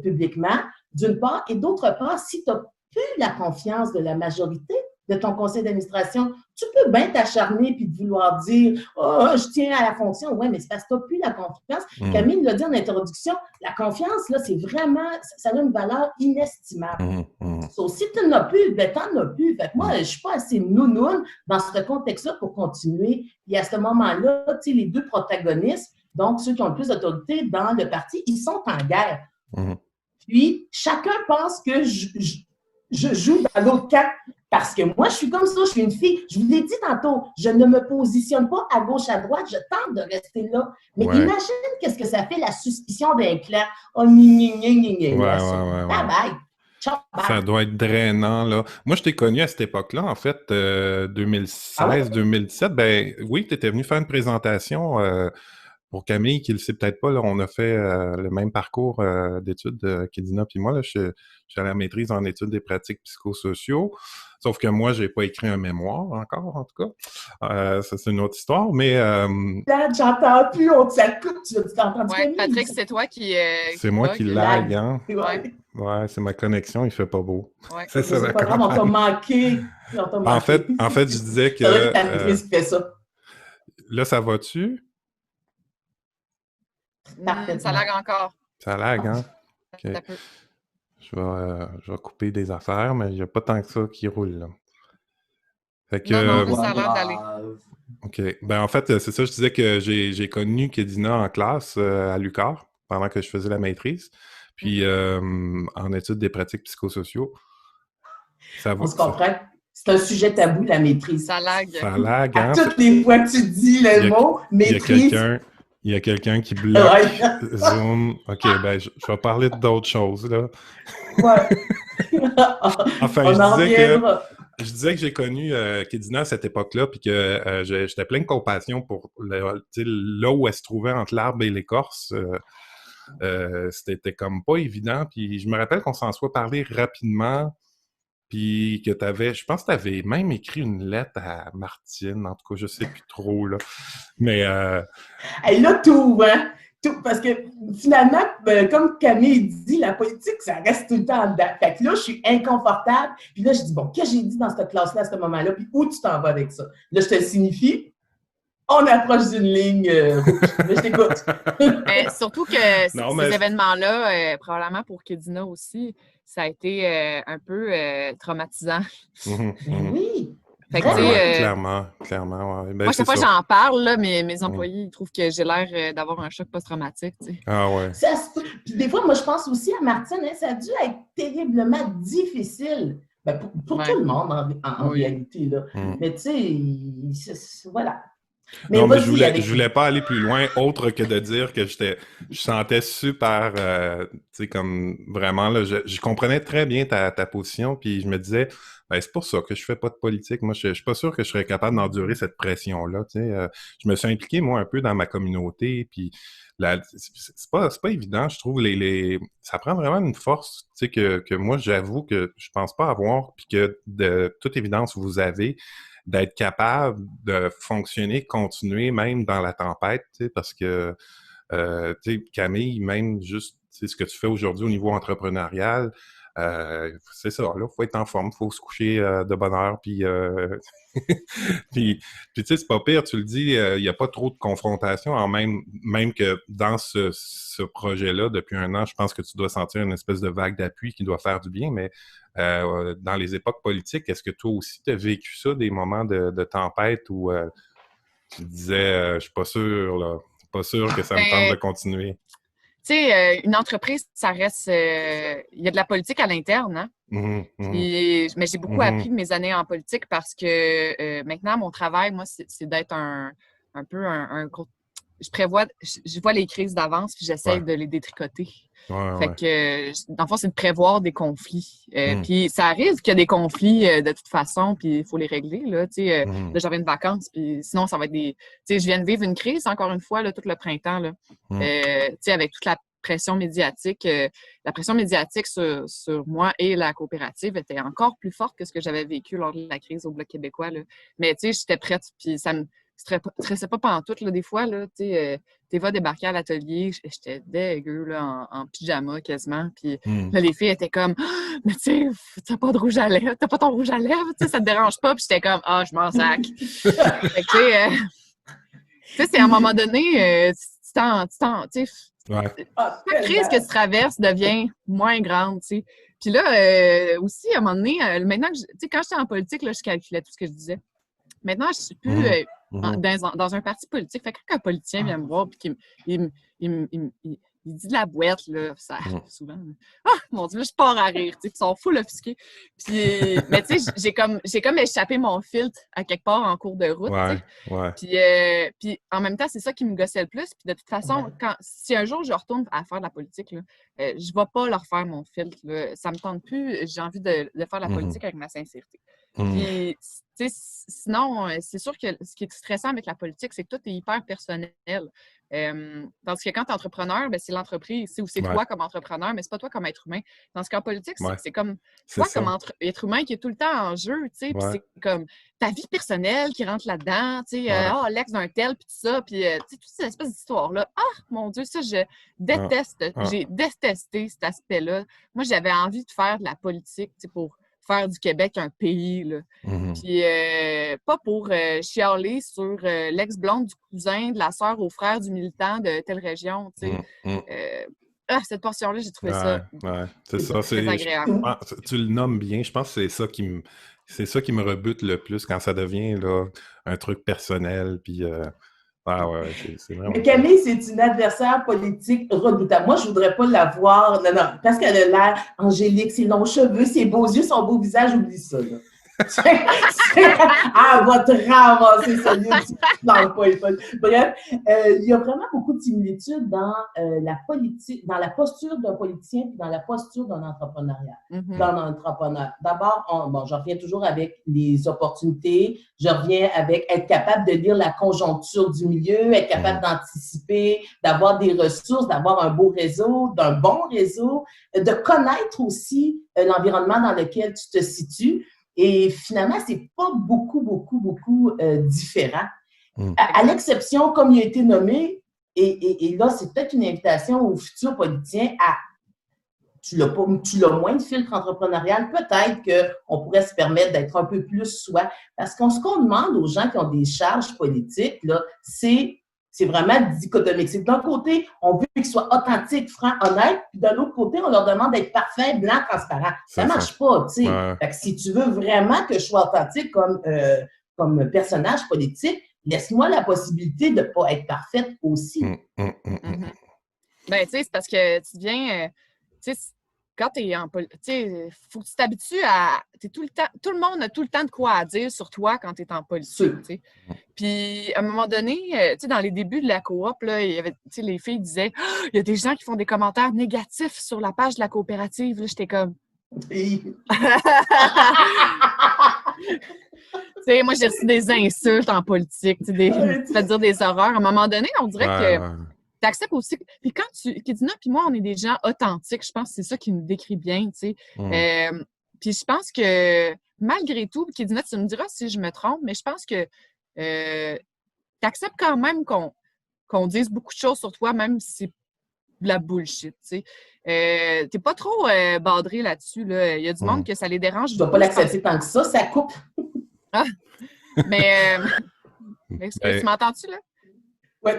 publiquement, d'une part, et d'autre part, si tu n'as plus la confiance de la majorité de ton conseil d'administration, tu peux bien t'acharner puis vouloir dire « Oh, je tiens à la fonction ». Oui, mais c'est parce que tu n'as plus la confiance. Camille l'a dit en introduction, la confiance, là, c'est vraiment, ça a une valeur inestimable. So, si tu n'en as plus, ben tu n'en as plus. Fait que moi, je ne suis pas assez nounoune dans ce contexte-là pour continuer. Et à ce moment-là, tu sais, les deux protagonistes, donc ceux qui ont le plus d'autorité dans le parti, ils sont en guerre. Puis, chacun pense que je joue dans l'autre camp. Parce que moi, je suis comme ça, je suis une fille. Je vous l'ai dit tantôt, je ne me positionne pas à gauche, à droite, je tente de rester là. Mais imagine qu'est-ce que ça fait, la suspicion d'un clan. Oh, bye. Ciao, bye. Ça doit être drainant, là. Moi, je t'ai connu à cette époque-là, en fait, 2016-2017. Ben oui, tu étais venu faire une présentation pour Camille, qui ne le sait peut-être pas. Là, on a fait le même parcours d'études qu'Edina puis moi. Là, je suis à la maîtrise en études des pratiques psychosociaux. Sauf que moi, j'ai pas écrit un mémoire encore, en tout cas. Ça, c'est une autre histoire, mais... J'entends plus, on s'écoute. Tu t'entends ouais, Patrick, c'est toi qui... c'est moi qui lag, hein? Ouais, c'est ma connexion, il fait pas beau. Ouais. C'est pas grave, on t'a manqué. En fait, je disais que... C'est vrai que ta maîtrise fait ça. Là, ça va-tu? Ça lag encore. Ça lag, hein? Okay. Ça peut. Je vais couper des affaires, mais il n'y a pas tant que ça qui roule, là. Fait que, non, ça a l'air d'aller. OK. Ben, en fait, c'est ça, je disais que j'ai connu Kedina en classe à l'UQAR pendant que je faisais la maîtrise, puis en études des pratiques psychosociaux. On se comprend. C'est un sujet tabou, la maîtrise. Ça lag. Ça lag, hein? À toutes les fois que tu dis le mot maîtrise... Il y a quelqu'un qui bloque Zoom. OK, ben, je vais parler d'autres choses, là. Ouais. Enfin, je disais que j'ai connu Kedina à cette époque-là, puis que j'étais plein de compassion pour là où elle se trouvait entre l'arbre et l'écorce. C'était comme pas évident. Puis je me rappelle qu'on s'en soit parlé rapidement, puis que je pense que tu avais même écrit une lettre à Martine, en tout cas, je sais plus trop, là. Mais... Elle a tout, hein? Tout, parce que finalement, comme Camille dit, la politique, ça reste tout le temps en dedans. Fait que là, je suis inconfortable. Puis là, je dis, bon, qu'est-ce que j'ai dit dans cette classe-là à ce moment-là? Puis où tu t'en vas avec ça? Là, je te le signifie. On approche d'une ligne rouge. Mais je t'écoute. Surtout que ces événements-là, probablement pour Kedina aussi, ça a été un peu traumatisant. Oui. Fait que, clairement. Ouais. Ben, moi, chaque fois que j'en parle, là, mes employés ils trouvent que j'ai l'air d'avoir un choc post-traumatique. T'sais. Ah ouais. Puis des fois, moi, je pense aussi à Martine, hein, ça a dû être terriblement difficile. Ben, pour tout le monde, en réalité. Là. Mais tu sais, voilà. Mais non, mais je voulais pas aller plus loin, autre que de dire que je sentais super, tu sais, comme vraiment, là, je comprenais très bien ta position, puis je me disais, ben, c'est pour ça que je fais pas de politique. Moi, je suis pas sûr que je serais capable d'endurer cette pression-là, tu sais. Je me suis impliqué, moi, un peu dans ma communauté, puis c'est pas évident, je trouve, ça prend vraiment une force, tu sais, que moi, j'avoue que je pense pas avoir, puis que de toute évidence, vous avez, d'être capable de fonctionner, continuer même dans la tempête, tu sais, parce que, tu sais, Camille, même juste, tu sais, ce que tu fais aujourd'hui au niveau entrepreneurial, c'est ça, là, faut être en forme, faut se coucher de bonne heure, puis, puis tu sais, c'est pas pire, tu le dis, il n'y a pas trop de confrontation, même que dans ce projet-là, depuis un an, je pense que tu dois sentir une espèce de vague d'appui qui doit faire du bien, mais dans les époques politiques, est-ce que toi aussi, tu as vécu ça, des moments de tempête où tu disais, je suis pas sûr, là, pas sûr que ça me tente de continuer? Tu sais, une entreprise, ça reste... Il y a de la politique à l'interne, hein? Mais j'ai beaucoup appris de mes années en politique parce que maintenant, mon travail, moi, c'est d'être un peu un gros... Je vois les crises d'avance puis j'essaie de les détricoter. Fait que, dans le fond, c'est de prévoir des conflits. Puis ça arrive qu'il y a des conflits de toute façon, puis il faut les régler. Là, là j'avais une vacance, puis sinon, ça va être des... Tu sais, je viens de vivre une crise, encore une fois, là, tout le printemps, là. Avec toute la pression médiatique. La pression médiatique sur moi et la coopérative était encore plus forte que ce que j'avais vécu lors de la crise au Bloc québécois, là. Mais tu sais, j'étais prête, puis ça me stressait pas pantoute, là, des fois, là, tu sais, Théva débarquait à l'atelier, j'étais dégueu, là, en pyjama quasiment, puis là, les filles étaient comme « Mais tu sais, t'as pas de rouge à lèvres, t'as pas ton rouge à lèvres, tu sais, ça te dérange pas? » Puis j'étais comme « Ah, je m'en sac. » Fait que, tu sais, c'est à un moment donné, tu sais, chaque crise que tu traverses devient moins grande, tu sais. Puis là, aussi, à un moment donné, maintenant, tu sais, quand j'étais en politique, là, je calculais tout ce que je disais. Maintenant, je suis plus dans un parti politique. Fait que quand un politicien vient me voir et qu'il il dit de la boîte, là, ça arrive souvent. Ah, mon Dieu, là, je pars à rire, tu sais, ils sont full offusqués. Puis, mais tu sais, j'ai comme échappé mon filtre à quelque part en cours de route, tu sais. Puis en même temps, c'est ça qui me gossait le plus. Puis de toute façon, si un jour je retourne à faire de la politique, là, je ne vais pas leur faire mon filtre, là. Ça me tente plus. J'ai envie de faire de la politique avec ma sincérité. Puis, tu sais, sinon, c'est sûr que ce qui est stressant avec la politique, c'est que tout est hyper personnel. Tandis que quand tu es entrepreneur, ben, c'est l'entreprise, c'est toi comme entrepreneur, mais c'est pas toi comme être humain. Tandis qu'en politique, c'est comme toi comme être humain qui est tout le temps en jeu, tu sais, puis c'est comme ta vie personnelle qui rentre là-dedans, tu sais, l'ex d'un tel, puis tout ça, puis tu sais, toute cette espèce d'histoire-là. Ah, mon Dieu, ça, je déteste. J'ai détesté cet aspect-là. Moi, j'avais envie de faire de la politique, tu sais, pour faire du Québec un pays, là. Puis pas pour chialer sur l'ex-blonde du cousin, de la sœur au frère du militant de telle région, tu sais. Cette portion-là, j'ai trouvé ça c'est ça, très agréable. Tu le nommes bien, je pense que c'est ça qui me rebute le plus quand ça devient là, un truc personnel, puis... c'est vraiment... Mais Camille, c'est une adversaire politique redoutable. Moi, je ne voudrais pas la voir. Non, parce qu'elle a l'air angélique, ses longs cheveux, ses beaux yeux, son beau visage, oublie ça, là. Ah, votre ramasser ça, dans le poil. Bref, il y a vraiment beaucoup de similitudes dans la politique, dans la posture d'un politicien et dans la posture d'un entrepreneuriat. Dans l'entrepreneur. D'abord, je reviens toujours avec les opportunités, je reviens avec être capable de lire la conjoncture du milieu, être capable d'anticiper, d'avoir des ressources, d'avoir un beau réseau, d'un bon réseau, de connaître aussi l'environnement dans lequel tu te situes. Et finalement, c'est pas beaucoup différent. À l'exception, comme il a été nommé, et là, c'est peut-être une invitation aux futurs politiciens à tu l'as moins de filtre entrepreneurial, peut-être qu'on pourrait se permettre d'être un peu plus soi. Parce qu'on ce qu'on demande aux gens qui ont des charges politiques, là, c'est vraiment dichotomique. C'est d'un côté, on veut qu'ils soient authentiques, francs, honnêtes, puis de l'autre côté, on leur demande d'être parfaits, blancs, transparents. Ça ne marche pas, tu sais. Fait que si tu veux vraiment que je sois authentique comme personnage politique, laisse-moi la possibilité de ne pas être parfaite aussi. Ben, tu sais, c'est parce que tu deviens... tu sais, quand tu es en politique, il faut que tu t'habitues à... tout le monde a tout le temps de quoi à dire sur toi quand tu es en politique. Puis, à un moment donné, tu sais, dans les débuts de la coop, là, il y avait, tu sais, les filles disaient il y a des gens qui font des commentaires négatifs sur la page de la coopérative. Là, j'étais comme... Tu sais, moi, j'ai reçu des insultes en politique, c'est-à-dire des horreurs. À un moment donné, on dirait que... Tu acceptes aussi. Puis quand Kédina puis moi, on est des gens authentiques. Je pense que c'est ça qui nous décrit bien, tu sais. Puis je pense que, malgré tout, Kédina, tu me diras si je me trompe, mais je pense que tu acceptes quand même qu'on dise beaucoup de choses sur toi, même si c'est de la bullshit, tu sais. T'es pas trop badré là-dessus, là. Il y a du monde que ça les dérange. Je ne dois pas l'accepter tant que ça coupe. Mais tu m'entends-tu, là? Oui.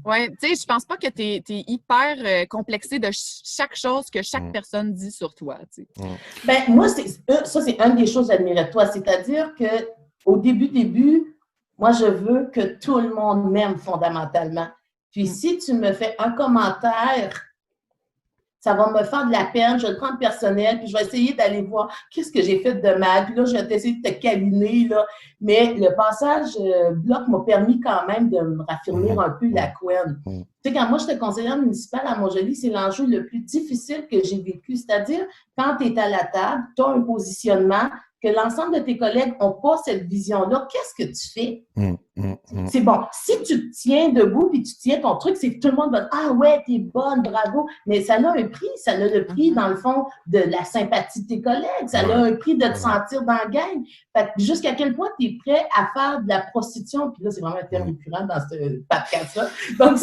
Oui, tu sais, je pense pas que tu es hyper complexé de chaque chose que chaque personne dit sur toi, tu sais. Ben, moi, ça, c'est une des choses que j'admire de toi. C'est-à-dire qu'au début, moi, je veux que tout le monde m'aime fondamentalement. Puis si tu me fais un commentaire, ça va me faire de la peine, je vais le prendre personnel, puis je vais essayer d'aller voir qu'est-ce que j'ai fait de mal, puis là, je vais essayer de te câliner, là. Mais le passage bloc m'a permis quand même de me raffermir un peu la couenne. Tu sais, quand moi, j'étais conseillère municipale à Montjoly, c'est l'enjeu le plus difficile que j'ai vécu. C'est-à-dire, quand tu es à la table, tu as un positionnement, que l'ensemble de tes collègues n'ont pas cette vision-là, qu'est-ce que tu fais? C'est bon. Si tu te tiens debout puis tu tiens ton truc, c'est que tout le monde va dire « Ah ouais, t'es bonne, bravo! » Mais ça a un prix. Ça a le prix, dans le fond, de la sympathie de tes collègues. Ça a un prix de te sentir dans la gang. Fait que jusqu'à quel point tu es prêt à faire de la prostitution? Puis là, c'est vraiment un terme récurrent dans ce podcast-là. Donc,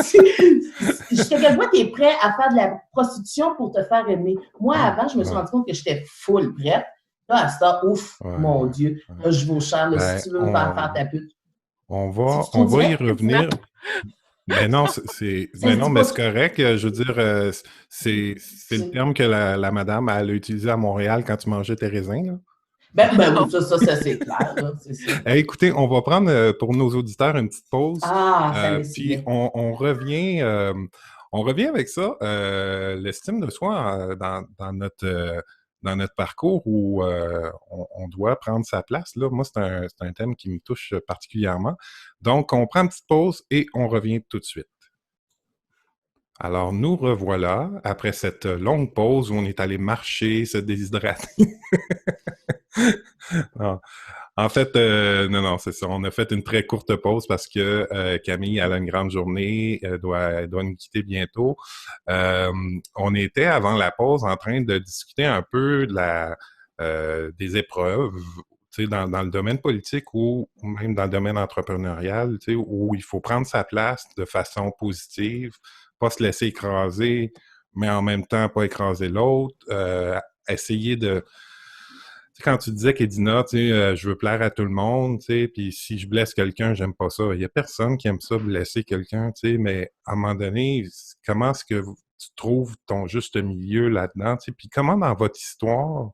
jusqu'à quel point tu es prêt à faire de la prostitution pour te faire aimer? Moi, avant, je me suis rendu compte que j'étais full prête. Là, à ça, ouf, mon Dieu, là, je vaux cher, là, si tu veux me faire ta pute. On va y revenir. Mais non, mais c'est correct. Je veux dire, c'est le terme que la madame elle a utilisé à Montréal quand tu mangeais tes raisins, là. Ben oui, ça c'est clair, là, c'est ça. Écoutez, on va prendre pour nos auditeurs une petite pause. Ça puis on revient avec ça. L'estime de soi dans notre parcours où on doit prendre sa place. Là, moi, c'est un thème qui me touche particulièrement. Donc, on prend une petite pause et on revient tout de suite. Alors, nous revoilà après cette longue pause où on est allé marcher, se déshydrater. Non. En fait, non, c'est ça. On a fait une très courte pause parce que Camille, elle a une grande journée, elle doit nous quitter bientôt. On était, avant la pause, en train de discuter un peu de des épreuves, tu sais, dans le domaine politique ou même dans le domaine entrepreneurial, tu sais, où il faut prendre sa place de façon positive, pas se laisser écraser, mais en même temps, pas écraser l'autre, essayer de... Tu sais, quand tu disais qu'Edina, tu sais, je veux plaire à tout le monde, tu sais, puis si je blesse quelqu'un, j'aime pas ça. Il y a personne qui aime ça, blesser quelqu'un, tu sais, mais à un moment donné, comment est-ce que tu trouves ton juste milieu là-dedans, tu sais, puis comment dans votre histoire,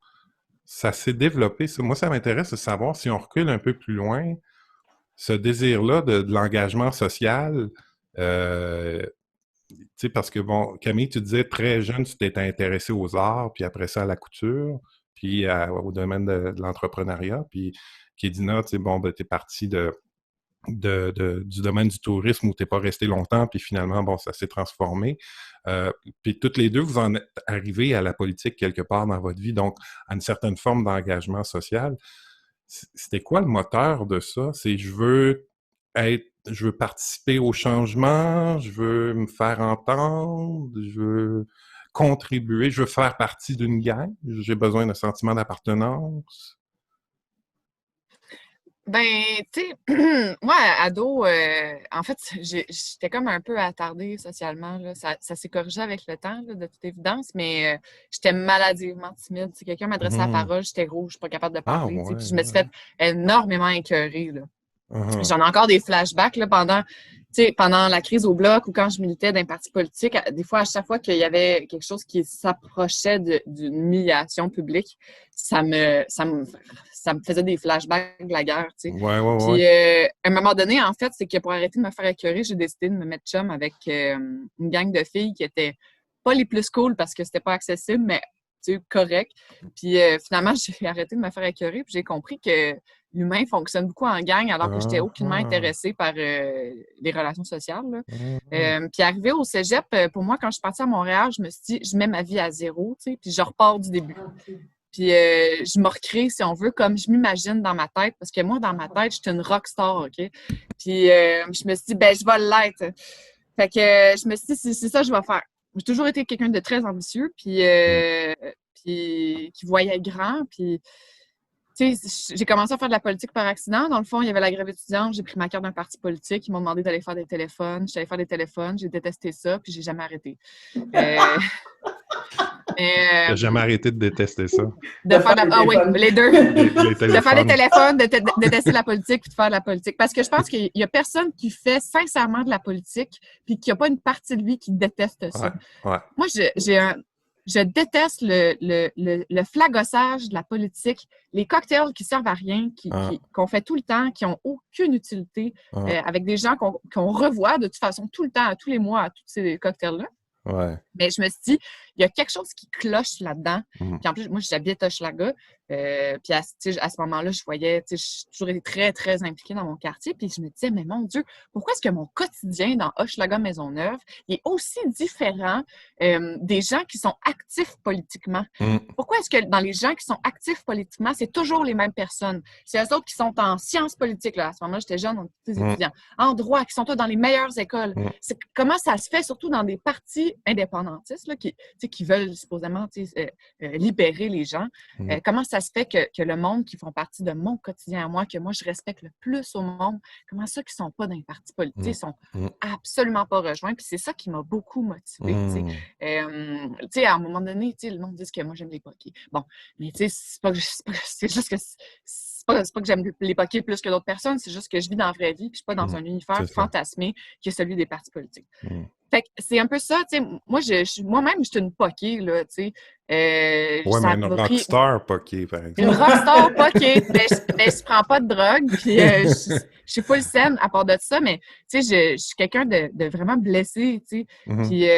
ça s'est développé? Moi, ça m'intéresse de savoir si on recule un peu plus loin, ce désir-là de l'engagement social, tu sais, parce que, bon, Camille, tu disais, très jeune, tu t'étais intéressé aux arts, puis après ça, à la couture, puis au domaine de l'entrepreneuriat, puis Kédina, tu sais, bon, ben, t'es parti du domaine du tourisme où t'es pas resté longtemps, puis finalement, bon, ça s'est transformé. Puis toutes les deux, vous en êtes arrivés à la politique quelque part dans votre vie, donc à une certaine forme d'engagement social. C'était quoi le moteur de ça? C'est je veux participer au changement, je veux me faire entendre, je veux contribuer, je veux faire partie d'une gang, j'ai besoin d'un sentiment d'appartenance. Ben, tu sais, moi, ado, en fait, j'étais comme un peu attardée socialement, là. Ça s'est corrigé avec le temps, là, de toute évidence, mais j'étais maladivement timide. Si quelqu'un m'adressait la parole, j'étais rouge, je suis pas capable de parler, tu sais. Puis je me suis fait énormément écœurer, là. J'en ai encore des flashbacks là, pendant la crise au Bloc ou quand je militais dans un parti politique. Des fois, à chaque fois qu'il y avait quelque chose qui s'approchait d'une humiliation publique, ça me faisait des flashbacks de la guerre. Tu sais. Puis, à un moment donné, en fait, c'est que pour arrêter de me faire écœurer, j'ai décidé de me mettre chum avec une gang de filles qui étaient pas les plus cool parce que c'était pas accessible, mais correct. Puis finalement, j'ai arrêté de me faire écœurer, puis j'ai compris que l'humain fonctionne beaucoup en gang, alors que j'étais aucunement intéressée par les relations sociales. Là. Puis arrivé au cégep, pour moi, quand je suis partie à Montréal, je me suis dit, je mets ma vie à zéro, tu sais, puis je repars du début. Puis je me recrée, si on veut, comme je m'imagine dans ma tête, parce que moi, dans ma tête, j'étais une rockstar, OK? Puis je me suis dit, ben je vais l'être. Fait que je me suis dit, c'est ça que je vais faire. J'ai toujours été quelqu'un de très ambitieux, puis qui voyait grand, puis tu sais, j'ai commencé à faire de la politique par accident. Dans le fond, il y avait la grève étudiante, j'ai pris ma carte d'un parti politique, ils m'ont demandé d'aller faire des téléphones, j'allais faire des téléphones, j'ai détesté ça, puis j'ai jamais arrêté. T'as jamais arrêté de détester ça? Oui, les deux. De faire des téléphones, de détester la politique puis de faire de la politique. Parce que je pense qu'il y a personne qui fait sincèrement de la politique puis qu'il n'y a pas une partie de lui qui déteste ça. Ouais. Moi, je déteste le flagossage de la politique, les cocktails qui servent à rien, qu'on fait tout le temps, qui n'ont aucune utilité, avec des gens qu'on revoit de toute façon tout le temps, tous les mois, à tous ces cocktails-là. Ouais. Mais je me suis dit, y a quelque chose qui cloche là-dedans. Puis en plus, moi, j'habite à Hochelaga. Puis à ce moment-là, je voyais, j'ai toujours été très, très impliquée dans mon quartier. Puis je me disais, mais mon Dieu, pourquoi est-ce que mon quotidien dans Hochelaga-Maisonneuve est aussi différent des gens qui sont actifs politiquement? Pourquoi est-ce que dans les gens qui sont actifs politiquement, c'est toujours les mêmes personnes? C'est eux autres qui sont en sciences politiques, là. À ce moment-là, j'étais jeune, on était des étudiants. En droit, qui sont tous dans les meilleures écoles. Comment ça se fait, surtout dans des partis indépendantistes, là, qui veulent supposément libérer les gens? Comment ça se fait que le monde qui font partie de mon quotidien à moi, que moi je respecte le plus au monde, comment ça qu'ils sont pas dans les partis politiques, sont absolument pas rejoints. Puis c'est ça qui m'a beaucoup motivée. À un moment donné, le monde dit que moi j'aime les poquets. Bon, mais c'est juste que c'est pas que j'aime les poquets plus que d'autres personnes, c'est juste que je vis dans la vraie vie, puis je suis pas dans un univers fantasmé qui est celui des partis politiques. Fait que c'est un peu ça, tu sais, moi-même, je suis une poquée, là, tu sais. Mais une rockstar poquée, par exemple. Une rockstar poquée, mais je prends pas de drogue, puis je suis full saine à part de ça, mais, tu sais, je suis quelqu'un de vraiment blessé, tu sais. Puis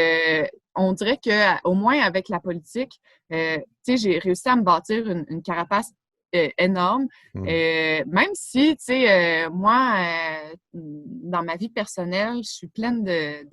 on dirait qu'au moins avec la politique, tu sais, j'ai réussi à me bâtir une carapace énorme. Même si, tu sais, moi, dans ma vie personnelle, je suis pleine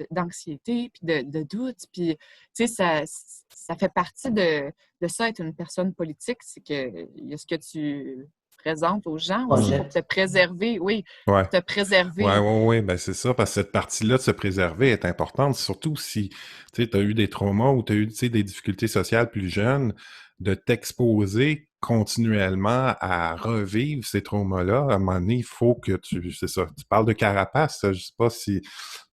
d'anxiété puis de doutes. Puis, tu sais, ça fait partie de ça, être une personne politique. C'est qu'il y a ce que tu présentes aux gens aussi pour te préserver. Oui, pour te préserver. Oui, ben c'est ça, parce que cette partie-là de se préserver est importante, surtout si tu as eu des traumas ou tu as eu des difficultés sociales plus jeunes, de t'exposer continuellement à revivre ces traumas-là. À un moment donné, il faut que tu parles de carapace, je sais pas si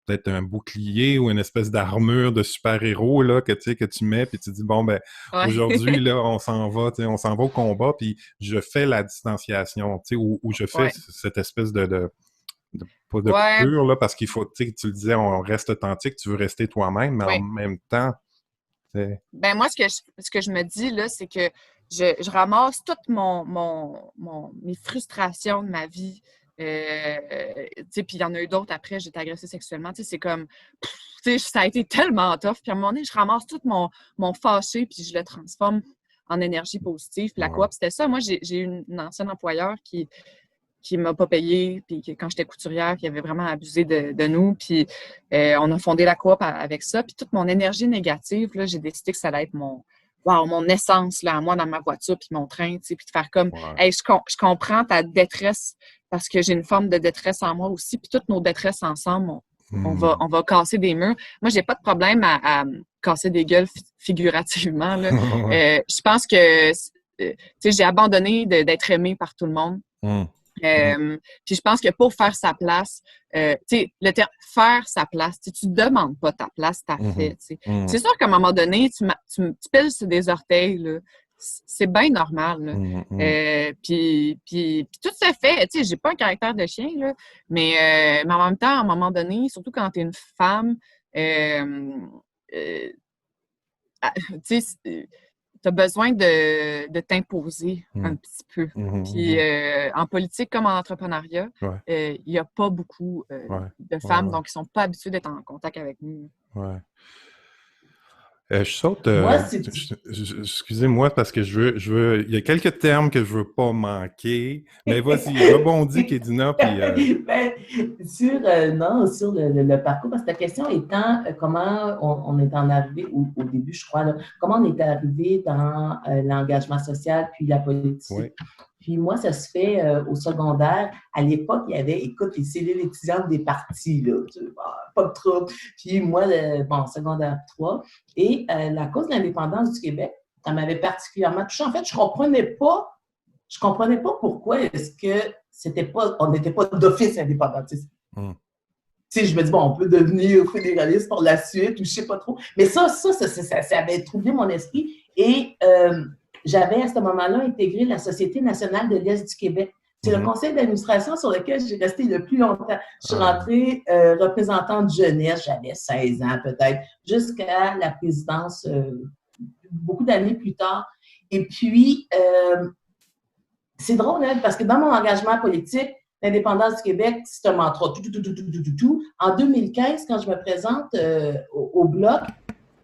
peut-être un bouclier ou une espèce d'armure de super-héros là, que tu mets, puis tu dis, bon, ben aujourd'hui, là, on s'en va au combat, puis je fais la distanciation, ou je fais cette espèce de coupure, là, parce qu'il faut, tu le disais, on reste authentique, tu veux rester toi-même, mais en même temps... Ben moi, ce que je me dis, là, c'est que je ramasse toutes mes frustrations de ma vie. Puis il y en a eu d'autres après, j'ai été agressée sexuellement. C'est comme, ça a été tellement tough. Puis à un moment donné, je ramasse tout mon fâché, puis je le transforme en énergie positive. Puis la coop, c'était ça. Moi, j'ai eu une ancienne employeur qui m'a pas payé, puis quand j'étais couturière, qui avait vraiment abusé de nous. Puis on a fondé la coop avec ça. Puis toute mon énergie négative, là, j'ai décidé que ça allait être mon essence, là, à moi, dans ma voiture, puis mon train, puis de faire comme, hey, je comprends ta détresse, parce que j'ai une forme de détresse en moi aussi, puis toutes nos détresses ensemble, on va casser des murs. Moi, j'ai pas de problème à casser des gueules figurativement, là. Je pense que, j'ai abandonné d'être aimée par tout le monde. Puis je pense que pour faire sa place, le terme faire sa place, tu ne demandes pas ta place, tu as fait. C'est sûr qu'à un moment donné, tu piles sur des orteils, là. C'est bien normal. Là. Puis tout se fait. J'ai pas un caractère de chien, là, mais en même temps, à un moment donné, surtout quand tu es une femme, tu as besoin de t'imposer un petit peu. Puis en politique comme en entrepreneuriat, il n'y a pas beaucoup de femmes, donc ils ne sont pas habitués d'être en contact avec nous. Je saute. Excusez-moi parce que je veux. Il y a quelques termes que je veux pas manquer. Mais vas-y, rebondis, Kédina. Puis, sur le parcours, parce que la question étant comment on est en arrivé au début, je crois, là, comment on est arrivé dans l'engagement social puis la politique. Puis moi, ça se fait au secondaire. À l'époque, il y avait, écoute, les cellules étudiantes des partis, là, pas de trouble. Puis moi, secondaire 3. Et la cause de l'indépendance du Québec, ça m'avait particulièrement touchée. En fait, je comprenais pas pourquoi est-ce que on n'était pas d'office indépendantiste. Je me dis, on peut devenir fédéraliste pour la suite, ou je sais pas trop. Mais ça avait troublé mon esprit. Et j'avais à ce moment-là intégré la Société nationale de l'Est du Québec. C'est le conseil d'administration sur lequel j'ai resté le plus longtemps. Je suis rentrée représentante jeunesse, j'avais 16 ans peut-être, jusqu'à la présidence beaucoup d'années plus tard. Et puis, c'est drôle, hein, parce que dans mon engagement politique, l'indépendance du Québec, c'est un mantra. En 2015, quand je me présente au Bloc,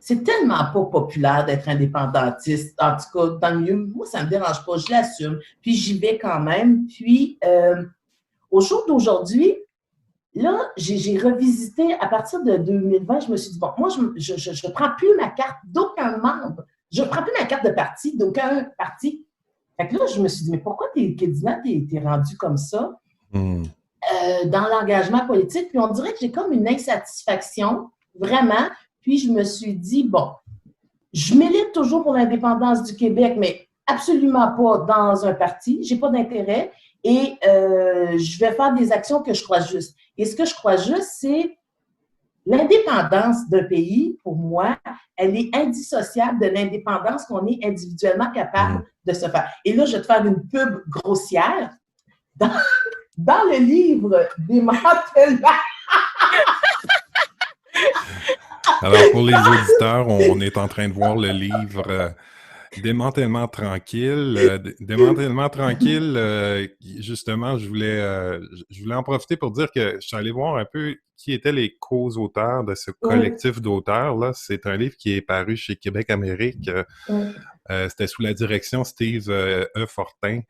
c'est tellement pas populaire d'être indépendantiste. En tout cas, dans le milieu, moi, ça me dérange pas, je l'assume. Puis j'y vais quand même. Puis, au jour d'aujourd'hui, là, j'ai revisité, à partir de 2020, je me suis dit, bon, moi, je ne prends plus ma carte d'aucun membre. Je ne prends plus ma carte de parti, d'aucun parti. Fait que là, je me suis dit, mais pourquoi Kédina, t'es rendu comme ça dans l'engagement politique? Puis on dirait que j'ai comme une insatisfaction, vraiment. Puis je me suis dit, bon, je milite toujours pour l'indépendance du Québec, mais absolument pas dans un parti. Je n'ai pas d'intérêt. Et je vais faire des actions que je crois justes. Et ce que je crois juste, c'est l'indépendance d'un pays, pour moi, elle est indissociable de l'indépendance qu'on est individuellement capable de se faire. Et là, je vais te faire une pub grossière. Dans le livre Démantèlement... Alors, pour les auditeurs, on est en train de voir le livre Démantèlement tranquille. Démantèlement tranquille, justement, je voulais en profiter pour dire que je suis allé voir un peu qui étaient les co-auteurs de ce collectif d'auteurs-là. C'est un livre qui est paru chez Québec Amérique. C'était sous la direction Steve E. Fortin.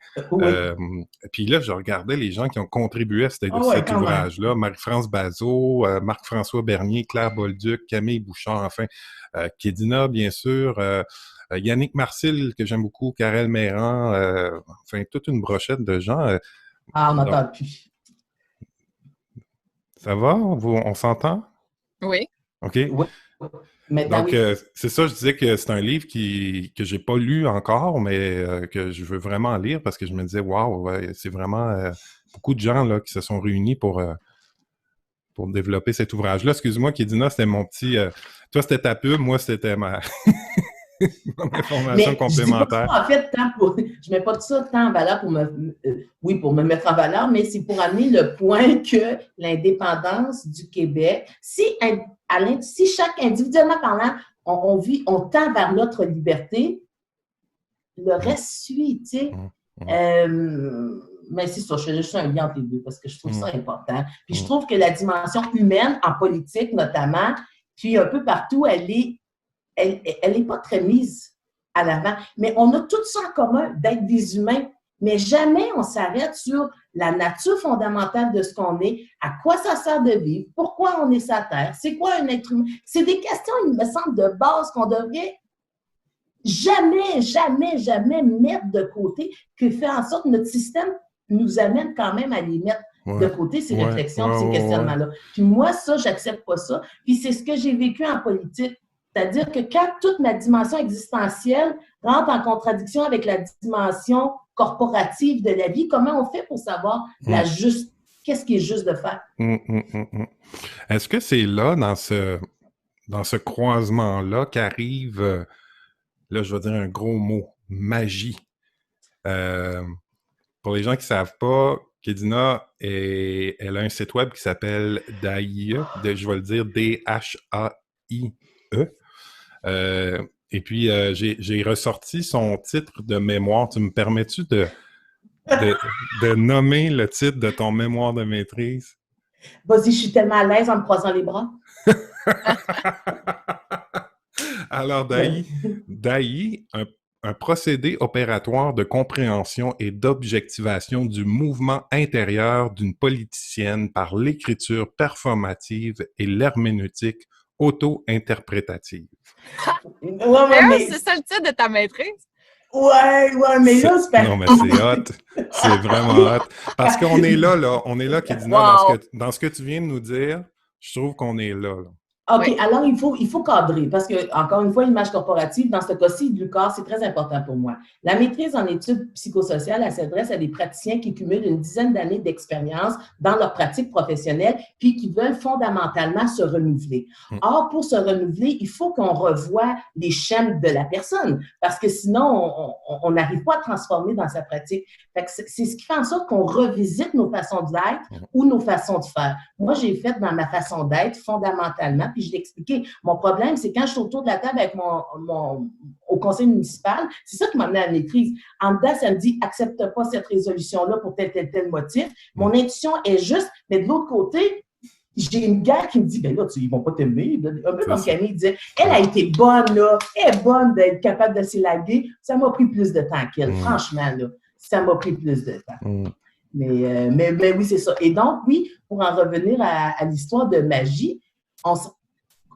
Puis là, je regardais les gens qui ont contribué à cet ouvrage-là. Marie-France Bazot, Marc-François Bernier, Claire Bolduc, Camille Bouchard, enfin, Kédina, bien sûr, Yannick Marcil, que j'aime beaucoup, Karel Méran, enfin, toute une brochette de gens. On n'entend plus. Ça va? On s'entend? Oui. OK. Oui. Donc, c'est ça, je disais que c'est un livre que j'ai pas lu encore, mais que je veux vraiment lire parce que je me disais, waouh, c'est vraiment beaucoup de gens là, qui se sont réunis pour développer cet ouvrage-là. Excuse-moi, Kédina, c'était mon petit... toi, c'était ta pub, moi, c'était ma... mon information complémentaire. En fait, je mets pas tout ça tant en valeur pour me mettre en valeur, mais c'est pour amener le point que l'indépendance du Québec, si chaque individuellement parlant, on tend vers notre liberté, le reste suit, tu sais. Mais c'est ça, je fais juste un lien entre les deux parce que je trouve ça important. Puis je trouve que la dimension humaine en politique, notamment, puis un peu partout, elle est pas très mise à l'avant. Mais on a tout ça en commun d'être des humains. Mais jamais on s'arrête sur la nature fondamentale de ce qu'on est, à quoi ça sert de vivre, pourquoi on est sur la Terre, c'est quoi un être humain. C'est des questions, il me semble, de base qu'on devrait jamais, jamais, jamais mettre de côté, que fait en sorte que notre système nous amène quand même à les mettre de côté, ces réflexions, ces questionnements-là. Puis moi, ça, j'accepte pas ça. Puis c'est ce que j'ai vécu en politique. C'est-à-dire que quand toute ma dimension existentielle rentre en contradiction avec la dimension corporative de la vie, comment on fait pour savoir qu'est-ce qui est juste de faire? Est-ce que c'est là, dans ce croisement-là, qu'arrive, là, je vais dire un gros mot, magie? Pour les gens qui ne savent pas, Kédina, elle a un site web qui s'appelle DAIE, je vais le dire DHAIE. Et puis, j'ai ressorti son titre de mémoire. Tu me permets-tu de nommer le titre de ton mémoire de maîtrise? Vas-y, je suis tellement à l'aise en me croisant les bras. Alors, DAIE, un procédé opératoire de compréhension et d'objectivation du mouvement intérieur d'une politicienne par l'écriture performative et l'herméneutique auto-interprétative. C'est ça le titre de ta maîtrise? Ouais, mais là, c'est pas... Non, mais c'est hot. C'est vraiment hot. Parce qu'on est là, Kédina, dans ce que tu viens de nous dire, je trouve qu'on est là. OK, alors il faut cadrer parce que, encore une fois, l'image corporative, dans ce cas-ci, du corps, c'est très important pour moi. La maîtrise en études psychosociales, elle s'adresse à des praticiens qui cumulent une dizaine d'années d'expérience dans leur pratique professionnelle puis qui veulent fondamentalement se renouveler. Or, pour se renouveler, il faut qu'on revoie les schèmes de la personne parce que sinon, on n'arrive pas à transformer dans sa pratique. Fait que c'est ce qui fait en sorte qu'on revisite nos façons d'être ou nos façons de faire. Moi, j'ai fait dans ma façon d'être fondamentalement, puis je l'ai expliqué. Mon problème, c'est quand je suis autour de la table avec au conseil municipal, c'est ça qui m'a amené à la maîtrise. En dedans, ça me dit, accepte pas cette résolution-là pour tel motif. Mon intuition est juste, mais de l'autre côté, j'ai une gars qui me dit, ben là, ils vont pas t'aimer. Un peu comme Camille disait, elle a été bonne, là. Elle est bonne d'être capable de s'élaguer. Ça m'a pris plus de temps qu'elle. Franchement, là, ça m'a pris plus de temps. Mais oui, c'est ça. Et donc, oui, pour en revenir à l'histoire de Magie,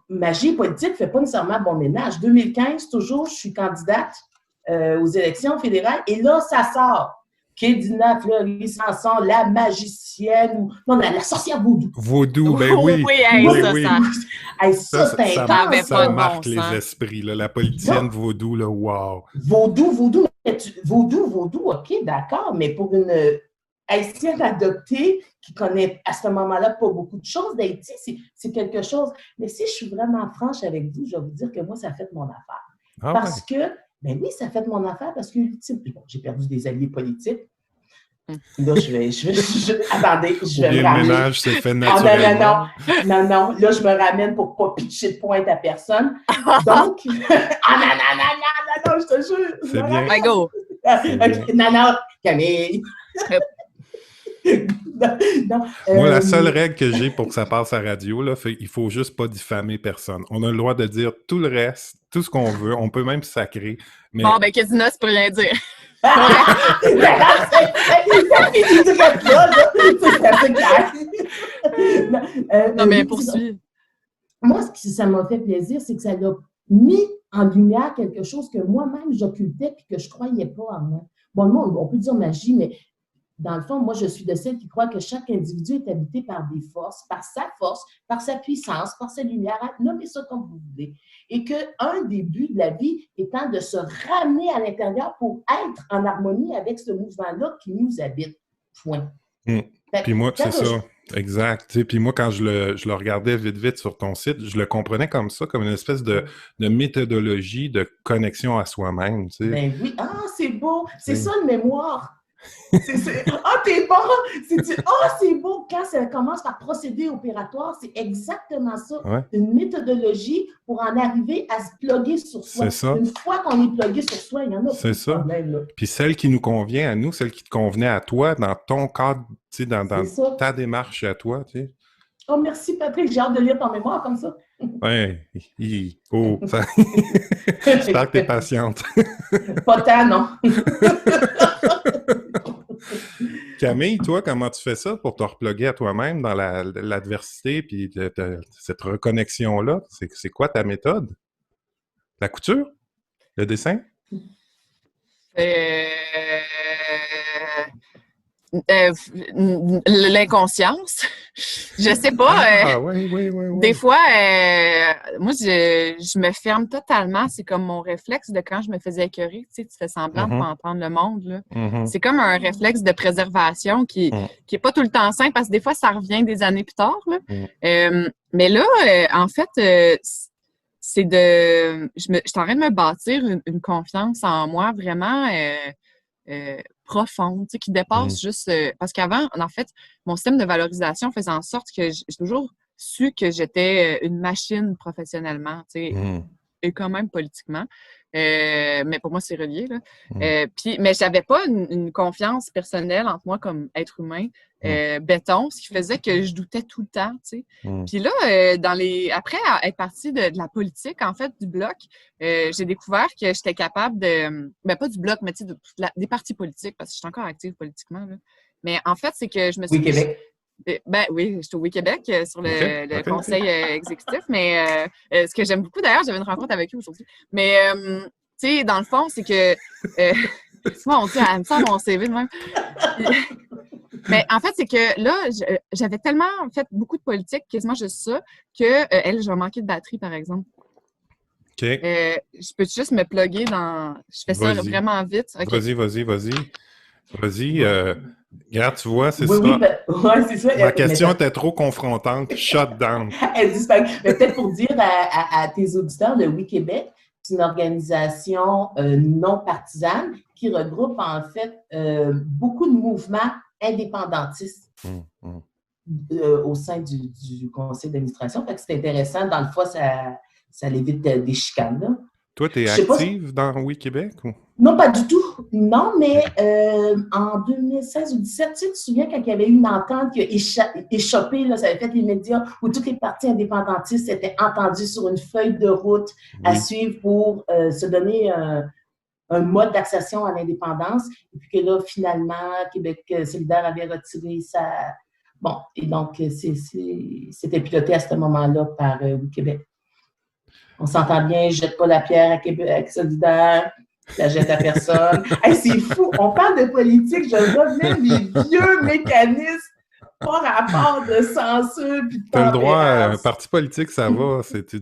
Magie politique ne fait pas nécessairement bon ménage. 2015, toujours, je suis candidate aux élections fédérales et là, ça sort. Kédina Fleury Sanson, la magicienne, non, la sorcière vaudou. Vaudou, ben oui. Ça marque les esprits, là, la politicienne vaudou, là, wow. Vaudou, OK, d'accord, mais pour une Haïtienne adoptée qui connaît à ce moment-là pas beaucoup de choses d'Haïti, c'est quelque chose. Mais si je suis vraiment franche avec vous, je vais vous dire que moi, ça fait mon affaire. Parce que, ben oui, ça fait mon affaire parce que, bon, j'ai perdu des alliés politiques. Là, attendez, je vais me ramener. Le ménage s'est fait naturellement. Non. Là, je me ramène pour pas pitcher de pointe à personne. Donc, non, je te jure. C'est bien. I go. Okay. Non, Camille. Non, moi, la seule règle que j'ai pour que ça passe à la radio, là, il faut juste pas diffamer personne. On a le droit de dire tout le reste, tout ce qu'on veut. On peut même sacrer. Mais... Bon, ben, Kédina, c'est pour rien dire. Non, mais poursuis. Moi, ce que ça m'a fait plaisir, c'est que ça l'a mis en lumière quelque chose que moi-même j'occultais et que je ne croyais pas en moi. Bon, on peut dire magie, mais dans le fond, moi, je suis de celles qui croient que chaque individu est habité par des forces, par sa puissance, par sa lumière, nommez ça comme vous voulez. Et qu'un des buts de la vie étant de se ramener à l'intérieur pour être en harmonie avec ce mouvement-là qui nous habite. Point. Puis moi, c'est ça. Exact. Tu sais, puis moi, quand je le regardais vite sur ton site, je le comprenais comme ça, comme une espèce de méthodologie de connexion à soi-même. Tu sais. Ben oui. Ah, c'est beau. C'est ça le mémoire. T'es bon! C'est beau! Quand ça commence par procédé opératoire, c'est exactement ça. Ouais. Une méthodologie pour en arriver à se plugger sur soi. C'est ça. Une fois qu'on est plugué sur soi, il y en a plus de problème. Là. Puis celle qui nous convient à nous, celle qui te convenait à toi, dans ton cadre, tu sais, dans ta démarche à toi, tu sais. Oh, merci Patrick, j'ai hâte de lire ton mémoire comme ça. Ouais. Ça... J'espère que t'es patiente. Pas tant, non. Camille, toi, comment tu fais ça pour te reploguer à toi-même dans l'adversité puis cette reconnexion-là? C'est quoi ta méthode? La couture? Le dessin? L'inconscience. Je sais pas. Oui. Des fois, moi, je me ferme totalement. C'est comme mon réflexe de quand je me faisais écœurer. Tu sais, tu fais semblant de pas entendre le monde. Là. C'est comme un réflexe de préservation qui est pas tout le temps simple parce que des fois, ça revient des années plus tard. Là. Mais là, en fait, c'est de... Je suis en train de me bâtir une confiance en moi vraiment... profonde, tu sais, qui dépasse juste... parce qu'avant, en fait, mon système de valorisation faisait en sorte que j'ai toujours su que j'étais une machine professionnellement, tu sais, et quand même politiquement. Mais pour moi, c'est relié, là. Mais j'avais pas une confiance personnelle entre moi comme être humain béton, ce qui faisait que je doutais tout le temps, tu sais. Puis là, après être partie de la politique, en fait, du Bloc, j'ai découvert que j'étais capable de... Ben, pas du Bloc, mais tu sais, des partis politiques, parce que je suis encore active politiquement, là. Mais en fait, c'est que je me suis... Oui, Québec. Ben oui, je suis au Oui-Québec sur le conseil exécutif, mais ce que j'aime beaucoup, d'ailleurs, j'avais une rencontre avec eux aujourd'hui, mais tu sais, dans le fond, c'est que mon Dieu, elle me sort mon CV de même. Mais en fait, c'est que là, j'avais tellement fait beaucoup de politique, quasiment juste ça, que je vais manquer de batterie, par exemple. OK. Je peux juste me plugger dans... Je fais ça vraiment vite. Okay. Vas-y. Regarde, tu vois, c'est ça. Oui, c'est ça. Ma question était trop confrontante. Shut down. Elle disparaît. Mais peut-être pour dire à tes auditeurs, le Oui-Québec, c'est une organisation non partisane qui regroupe en fait beaucoup de mouvements indépendantistes au sein du conseil d'administration. Fait que c'est intéressant. Dans le fond, ça évite des chicanes. Là. Toi, tu es active dans Oui Québec? Ou? Non, pas du tout. Non, mais en 2016 ou 2017, tu te souviens quand il y avait eu une entente qui a échappé, là, ça avait fait les médias, où toutes les partis indépendantistes étaient entendus sur une feuille de route à suivre pour se donner un mode d'accession à l'indépendance. Et puis que là, finalement, Québec solidaire avait retiré sa... Bon, et donc, c'était piloté à ce moment-là par Québec. On s'entend bien, je jette pas la pierre à Québec solidaire, je la jette à personne. Hey, c'est fou, on parle de politique, je reviens les vieux mécanismes par rapport de censure puis de t'as le droit, un tempérance. parti politique, ça va, tu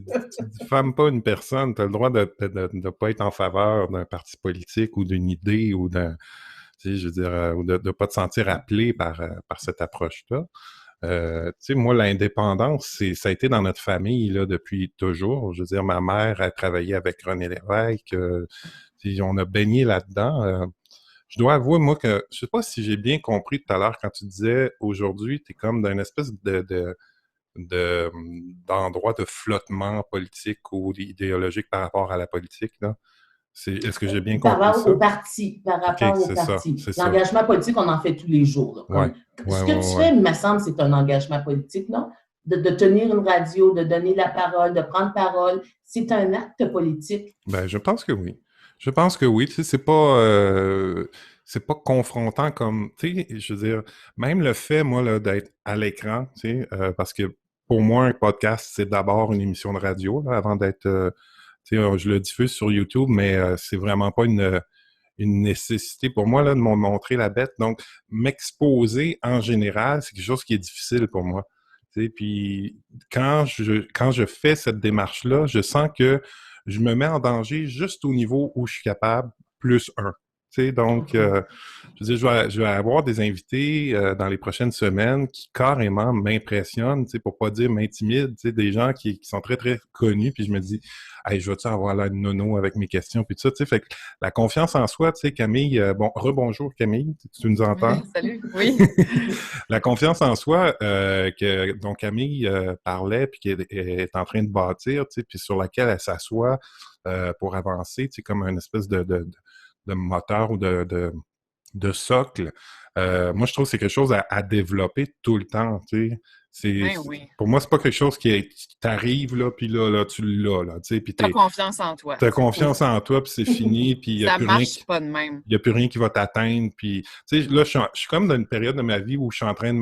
diffames pas une personne, t'as le droit de pas être en faveur d'un parti politique ou d'une idée ou d'un, tu sais, je veux dire, ou de pas te sentir appelé par cette approche-là. Tu sais, moi, l'indépendance, ça a été dans notre famille là, depuis toujours. Je veux dire, ma mère a travaillé avec René Lévesque. On a baigné là-dedans. Je dois avouer, moi, que je sais pas si j'ai bien compris tout à l'heure quand tu disais aujourd'hui, tu es comme dans une espèce d'endroit de flottement politique ou idéologique par rapport à la politique, là. Est-ce que j'ai bien Par compris rapport ça? au parti, par OK, rapport au c'est ça, parti. c'est ça. L'engagement politique, on en fait tous les jours. Là, Ouais, ce que tu ouais. fais, il me semble, c'est un engagement politique, non? De tenir une radio, de donner la parole, de prendre parole, c'est un acte politique. Ben, je pense que oui. Je pense que oui. Tu sais, c'est pas confrontant comme, tu sais, je veux dire, même le fait, moi, là, d'être à l'écran, tu sais, parce que pour moi, un podcast, c'est d'abord une émission de radio, là, avant d'être, tu sais, je le diffuse sur YouTube, mais c'est vraiment pas une nécessité pour moi, là, de me montrer la bête. Donc, m'exposer en général, c'est quelque chose qui est difficile pour moi. Tu sais, puis quand je fais cette démarche-là, je sens que je me mets en danger juste au niveau où je suis capable, plus un. Tu sais, donc, je veux dire, je vais avoir des invités dans les prochaines semaines qui carrément m'impressionnent, tu sais, pour pas dire m'intimident, tu sais, des gens qui sont très, très connus, puis je me dis, hey, je vais-tu avoir là une nono avec mes questions, puis tout ça, tu sais, fait que la confiance en soi, tu sais, Camille, bon, rebonjour Camille, tu nous entends? Salut, oui. La confiance en soi dont Camille parlait, puis qu'elle est en train de bâtir, tu sais, puis sur laquelle elle s'assoit pour avancer, tu sais, comme une espèce de moteur ou de socle. Moi, je trouve que c'est quelque chose à développer tout le temps, tu sais. Ben oui. Pour moi, c'est pas quelque chose qui t'arrive, là, puis là, tu l'as, là, tu sais, puis T'as confiance en toi. t'as confiance en toi, puis c'est fini, puis il n'y a Ça plus rien marche pas de même. il n'y a plus rien qui va t'atteindre. Puis, tu sais, là, je suis comme dans une période de ma vie où je suis en train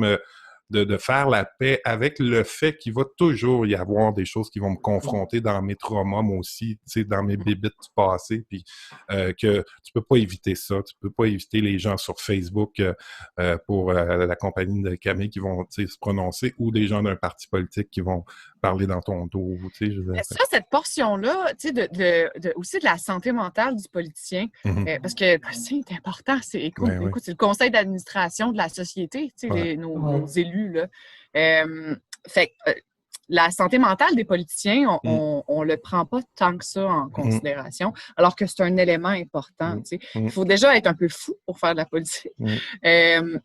de faire la paix avec le fait qu'il va toujours y avoir des choses qui vont me confronter dans mes traumas, moi aussi, tu sais, dans mes bébites du passé, puis que tu peux pas éviter ça. Tu peux pas éviter les gens sur Facebook pour la compagnie de Camille qui vont, tu sais, se prononcer ou des gens d'un parti politique qui vont parler dans ton dos, tu sais. Ça, cette portion-là, tu sais, aussi de la santé mentale du politicien, parce que c'est important, écoute, c'est le conseil d'administration de la société, tu sais, nos élus, là. Fait que la santé mentale des politiciens, on le prend pas tant que ça en considération, alors que c'est un élément important, tu sais. Il faut déjà être un peu fou pour faire de la politique.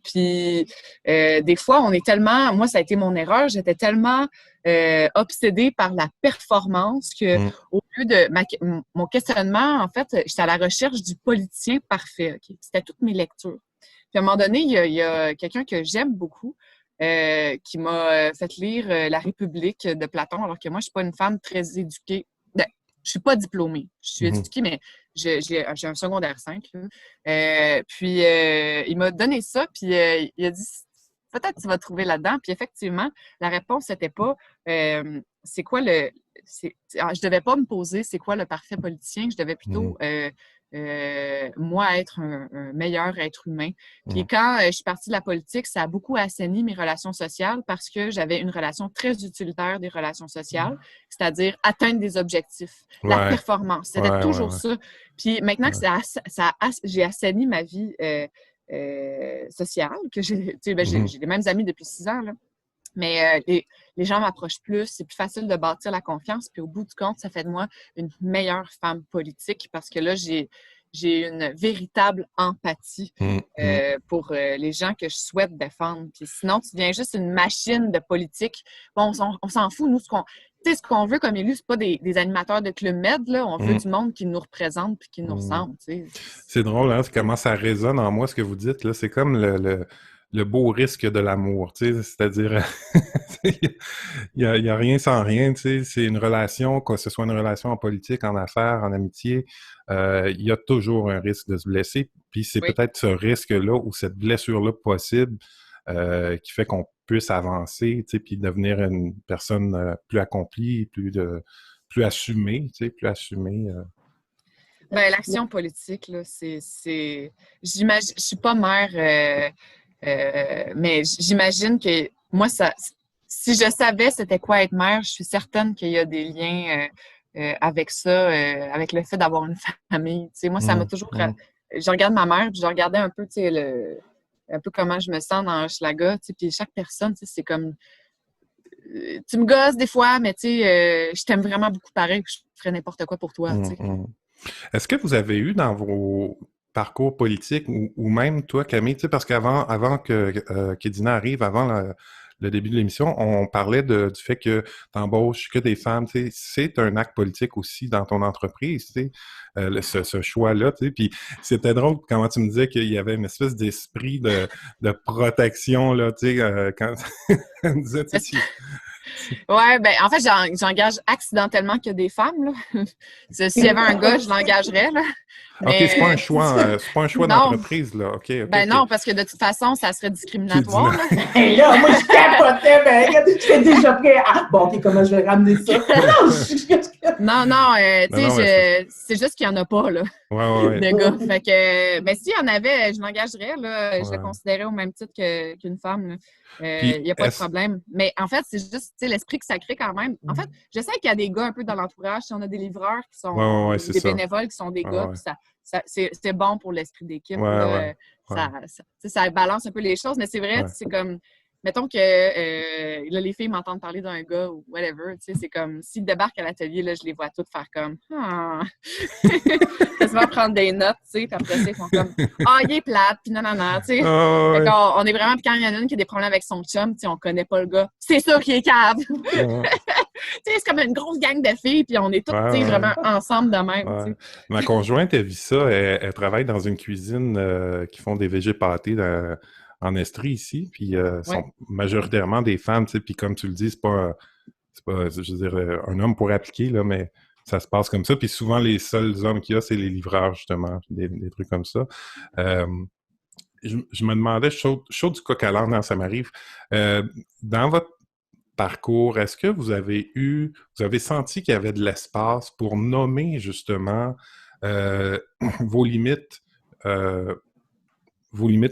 Puis, des fois, on est tellement... Moi, ça a été mon erreur, j'étais tellement obsédée par la performance que au lieu de... mon questionnement, en fait, j'étais à la recherche du politicien parfait. Okay? C'était toutes mes lectures. Puis, à un moment donné, il y a quelqu'un que j'aime beaucoup, qui m'a fait lire La République de Platon, alors que moi, je suis pas une femme très éduquée. Ben, je suis pas diplômée. Je suis éduquée, mais j'ai un secondaire 5. Puis, il m'a donné ça, puis il a dit, peut-être que tu vas trouver là-dedans. Puis, effectivement, la réponse, c'était pas c'est quoi le... je devais pas me poser c'est quoi le parfait politicien, je devais plutôt... moi, être un meilleur être humain. Puis quand je suis partie de la politique, ça a beaucoup assaini mes relations sociales parce que j'avais une relation très utilitaire des relations sociales, c'est-à-dire atteindre des objectifs, la performance. C'était toujours ça. Puis maintenant que j'ai assaini ma vie sociale, que j'ai les mêmes amis depuis 6 ans, là. Mais les gens m'approchent plus, c'est plus facile de bâtir la confiance. Puis au bout du compte, ça fait de moi une meilleure femme politique parce que là, j'ai j'ai une véritable empathie pour les gens que je souhaite défendre. Puis sinon, tu deviens juste une machine de politique. Bon, on s'en fout, nous, ce qu'on veut comme élu, c'est pas des animateurs de Club Med, là. On veut du monde qui nous représente puis qui nous ressemble, tu sais. C'est drôle, hein? Comment ça résonne en moi, ce que vous dites, là. C'est comme le beau risque de l'amour, tu sais. C'est-à-dire, il y a rien sans rien, tu sais. C'est une relation, que ce soit une relation en politique, en affaires, en amitié, il y a toujours un risque de se blesser. Puis c'est peut-être ce risque-là ou cette blessure-là possible qui fait qu'on puisse avancer, tu sais, puis devenir une personne plus accomplie, plus assumée, tu sais, plus assumée. Ben, l'action politique, là, j'imagine, je suis pas mère, mais j'imagine que moi, si je savais c'était quoi être mère, je suis certaine qu'il y a des liens avec ça, avec le fait d'avoir une famille. Tu sais, moi, ça m'a toujours... Je regarde ma mère, puis je regardais un peu, tu sais, un peu comment je me sens dans Hochelaga, tu sais, puis chaque personne, tu sais, c'est comme... Tu me gosses des fois, mais tu sais, je t'aime vraiment beaucoup pareil, je ferais n'importe quoi pour toi, tu sais. Est-ce que vous avez eu dans vos parcours politiques ou même toi, Camille, tu sais, parce avant que Kédina arrive, avant le début de l'émission, on parlait du fait que t'embauches que des femmes, tu sais, c'est un acte politique aussi dans ton entreprise, tu sais, ce choix-là, tu sais, puis c'était drôle comment tu me disais qu'il y avait une espèce d'esprit de protection, là, tu sais, quand tu me disais, tu sais, Ouais, ben en fait, j'engage accidentellement que des femmes, là. S'il y avait un gars, je l'engagerais, là. Mais, OK, c'est pas un choix d'entreprise, là. OK. Ben non, parce que de toute façon, ça serait discriminatoire, là. Et là, moi, je capotais, ben, je suis déjà prêt. Ah, bon, OK, comment je vais ramener ça? Non, tu sais, c'est juste qu'il n'y en a pas, là, ouais. de gars. Fait que, ben s'il y en avait, je l'engagerais, là. Je le considérais au même titre qu'une femme, là. Il n'y a pas de problème. Mais en fait, c'est juste l'esprit que ça crée quand même. En fait, je sais qu'il y a des gars un peu dans l'entourage. Si on a des livreurs qui sont des bénévoles qui sont des gars, c'est bon pour l'esprit d'équipe. Ça balance un peu les choses, mais c'est vrai, c'est comme... Mettons que là, les filles m'entendent parler d'un gars ou whatever, tu sais, c'est comme s'ils débarquent à l'atelier, là, je les vois toutes faire comme quasiment prendre des notes, tu sais, puis après ça, ils font comme il est plate, puis nanana, tu sais. Fait on est vraiment, quand il y en a une qui a des problèmes avec son chum, tu sais, on connaît pas le gars, c'est sûr qu'il est cave. Tu sais, c'est comme une grosse gang de filles, puis on est toutes, tu sais, vraiment ensemble de même, tu sais. Ma conjointe, elle vit ça, elle travaille dans une cuisine qui font des végés pâtés en Estrie ici, puis sont majoritairement des femmes, tu sais, puis comme tu le dis, c'est pas, je veux dire, un homme pourrait appliquer, là, mais ça se passe comme ça, puis souvent, les seuls hommes qu'il y a, c'est les livreurs, justement, des trucs comme ça. Je me demandais, chaud du coq à l'âne, ça m'arrive, dans votre parcours, est-ce que vous avez senti qu'il y avait de l'espace pour nommer, justement, vos limites,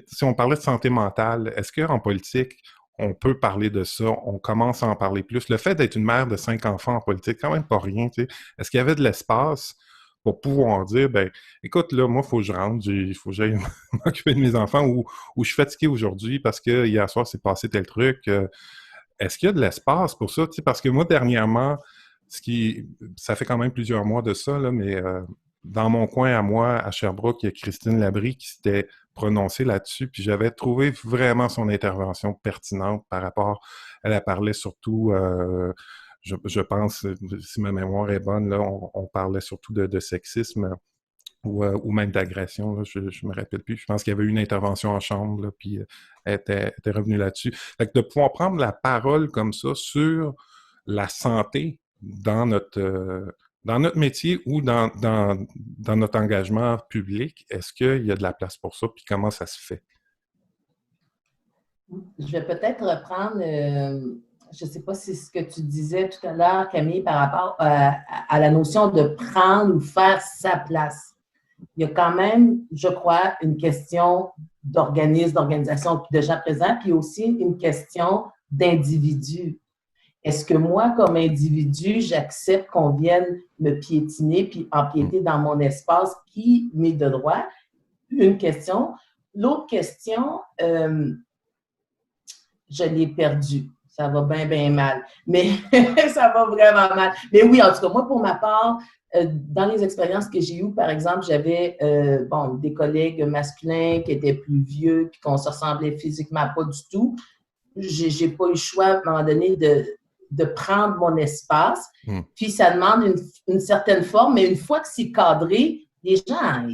si on parlait de santé mentale, est-ce qu'en politique, on peut parler de ça? On commence à en parler plus. Le fait d'être une mère de 5 enfants en politique, quand même pas rien, tu sais. Est-ce qu'il y avait de l'espace pour pouvoir dire, ben, écoute, là, moi, il faut que je rentre, il faut que j'aille m'occuper de mes enfants ou je suis fatigué aujourd'hui parce que hier soir, c'est passé tel truc. Est-ce qu'il y a de l'espace pour ça? Tu sais, parce que moi, dernièrement, ça fait quand même plusieurs mois de ça, là, mais dans mon coin à moi, à Sherbrooke, il y a Christine Labrie qui s'était prononcée là-dessus, puis j'avais trouvé vraiment son intervention pertinente par rapport... Elle parlait surtout, je pense, si ma mémoire est bonne, là, on parlait surtout de sexisme ou même d'agression, là, je me rappelle plus. Je pense qu'il y avait eu une intervention en chambre, là, puis elle était revenue là-dessus. Fait que de pouvoir prendre la parole comme ça sur la santé dans notre métier ou dans notre engagement public, est-ce qu'il y a de la place pour ça? Puis comment ça se fait? Je vais peut-être reprendre, je ne sais pas si c'est ce que tu disais tout à l'heure, Camille, par rapport à la notion de prendre ou faire sa place. Il y a quand même, je crois, une question d'organisme, d'organisation, de gens présents, puis aussi une question d'individu. Est-ce que moi, comme individu, j'accepte qu'on vienne me piétiner puis empiéter dans mon espace qui m'est de droit? Une question. L'autre question, je l'ai perdue. ça va bien, bien mal. Mais ça va vraiment mal. Mais oui, en tout cas, moi, pour ma part, dans les expériences que j'ai eues, par exemple, j'avais des collègues masculins qui étaient plus vieux puis qu'on se ressemblait physiquement pas du tout. J'ai pas eu le choix, à un moment donné, de prendre mon espace. Puis ça demande une certaine forme, mais une fois que c'est cadré, les gens,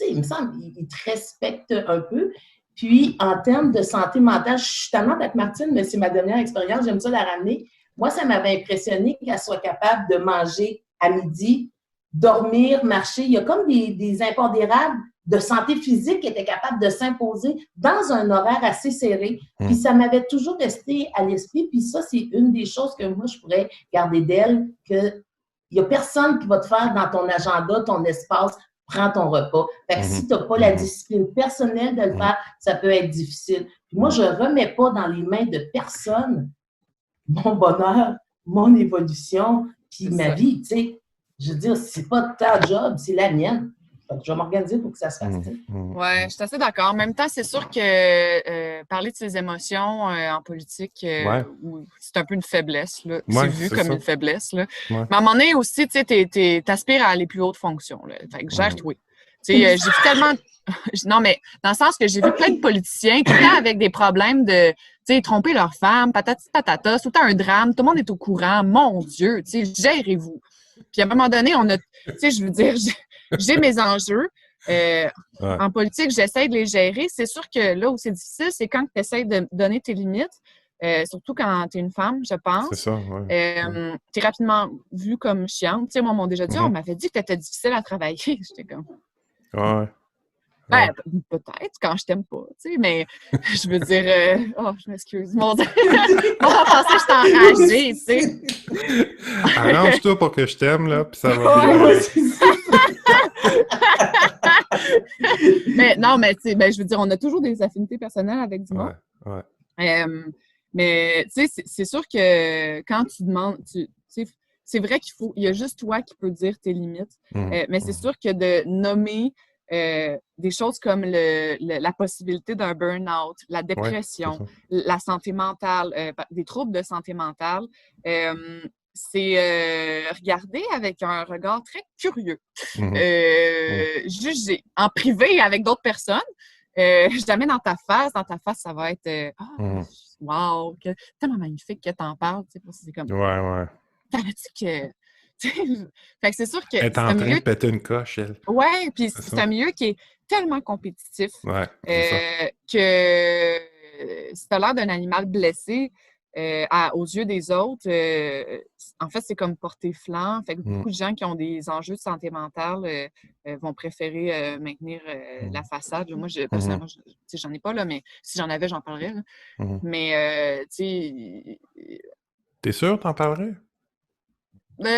il me semble, ils te respectent un peu. Puis, en termes de santé mentale, je suis tellement avec Martine, mais c'est ma dernière expérience, j'aime ça la ramener. Moi, ça m'avait impressionné qu'elle soit capable de manger à midi, dormir, marcher. Il y a comme des impondérables de santé physique qui étaient capables de s'imposer dans un horaire assez serré. Puis ça m'avait toujours resté à l'esprit. Puis ça, c'est une des choses que moi, je pourrais garder d'elle, qu'il n'y a personne qui va te faire dans ton agenda, ton espace, prends ton repas. Fait que si tu n'as pas la discipline personnelle de le faire, ça peut être difficile. Puis moi, je ne remets pas dans les mains de personne mon bonheur, mon évolution, puis ma vie, tu sais. Je veux dire, c'est pas ta job, c'est la mienne. Fait que je vais m'organiser pour que ça se fasse. Oui, je suis assez d'accord. En même temps, c'est sûr que parler de ses émotions en politique, c'est un peu une faiblesse. Là. C'est vu comme une faiblesse. Là. Mais à un moment donné aussi, tu sais, t'aspires à aller plus haute fonction. Là. Fait que gère-toi. Tu sais, j'ai vu tellement... Non, mais dans le sens que j'ai vu plein de politiciens tout le temps avec des problèmes de, tu sais, tromper leur femme, patati patata, tout le temps un drame, tout le monde est au courant. Mon Dieu, tu sais, gérez-vous. Puis à un moment donné, on a... Tu sais, je veux dire... J'ai mes enjeux. En politique, j'essaie de les gérer. C'est sûr que là où c'est difficile, c'est quand tu essaies de donner tes limites, surtout quand tu es une femme, je pense. C'est ça, tu es rapidement vue comme chiante. Tu sais, moi, on m'a déjà dit, on m'avait dit que tu étais difficile à travailler. J'étais comme... Peut-être, quand je t'aime pas, tu sais, mais je veux dire... je m'excuse. Mon Dieu! On va penser que je suis enragée, tu sais. Arrange-toi pour que je t'aime, là, puis ça va bien. Mais non, mais tu sais, je veux dire, on a toujours des affinités personnelles avec du monde. Mais tu sais, c'est sûr que quand tu demandes... c'est vrai il y a juste toi qui peux dire tes limites. Mais c'est sûr que de nommer des choses comme la possibilité d'un burn-out, la dépression, la santé mentale, des troubles de santé mentale, c'est regarder avec un regard très curieux, juger en privé avec d'autres personnes. Jamais dans ta face, ça va être wow, tellement magnifique que t'en parles. C'est comme. T'avais-tu que. Fait que c'est sûr que. Elle est en train de péter une coche, elle. Ouais, puis c'est un milieu qui est tellement compétitif que si t'as l'air d'un animal blessé aux yeux des autres, en fait, c'est comme porter flanc. Fait que beaucoup de gens qui ont des enjeux de santé mentale vont préférer maintenir la façade. Moi, personnellement, j'en ai pas, là, mais si j'en avais, j'en parlerais. Là. Mais, tu sais... T'es sûr t'en parlerais? Oui.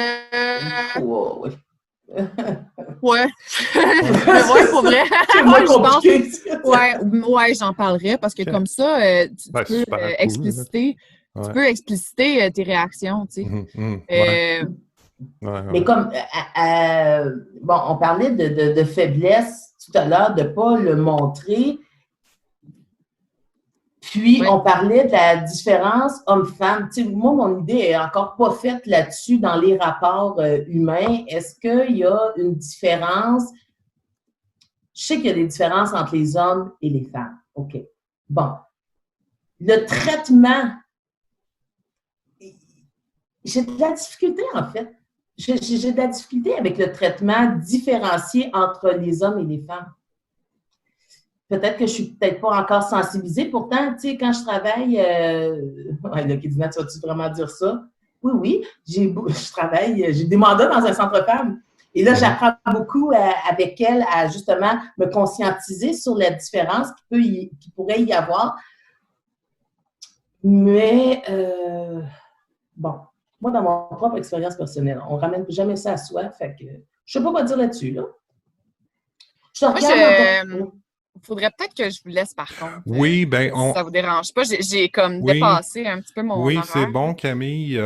Ouais. Ouais, pour vrai. C'est moins compliqué. Ouais, j'en parlerai parce que comme ça, tu peux expliciter. Tu peux expliciter tes réactions, tu sais. Mais comme, on parlait de faiblesse tout à l'heure, de ne pas le montrer. Puis, on parlait de la différence homme-femme. Tu sais, moi, mon idée n'est encore pas faite là-dessus dans les rapports humains. Est-ce qu'il y a une différence? Je sais qu'il y a des différences entre les hommes et les femmes. OK. Bon. Le traitement, j'ai de la difficulté, en fait. J'ai de la difficulté avec le traitement différencié entre les hommes et les femmes. Peut-être que je suis peut-être pas encore sensibilisée. Pourtant, tu sais, quand je travaille... là, Kédina, tu vas-tu vraiment dire ça? Oui. J'ai des mandats dans un centre femmes. Et là, j'apprends beaucoup avec elle à justement me conscientiser sur la différence qui pourrait y avoir. Mais, moi, dans mon propre expérience personnelle, on ne ramène jamais ça à soi. Fait que je ne sais pas quoi dire là-dessus. Là. Il faudrait peut-être que je vous laisse, par contre. Oui, bien, si ça vous dérange pas. J'ai comme dépassé un petit peu mon horaire. C'est bon, Camille.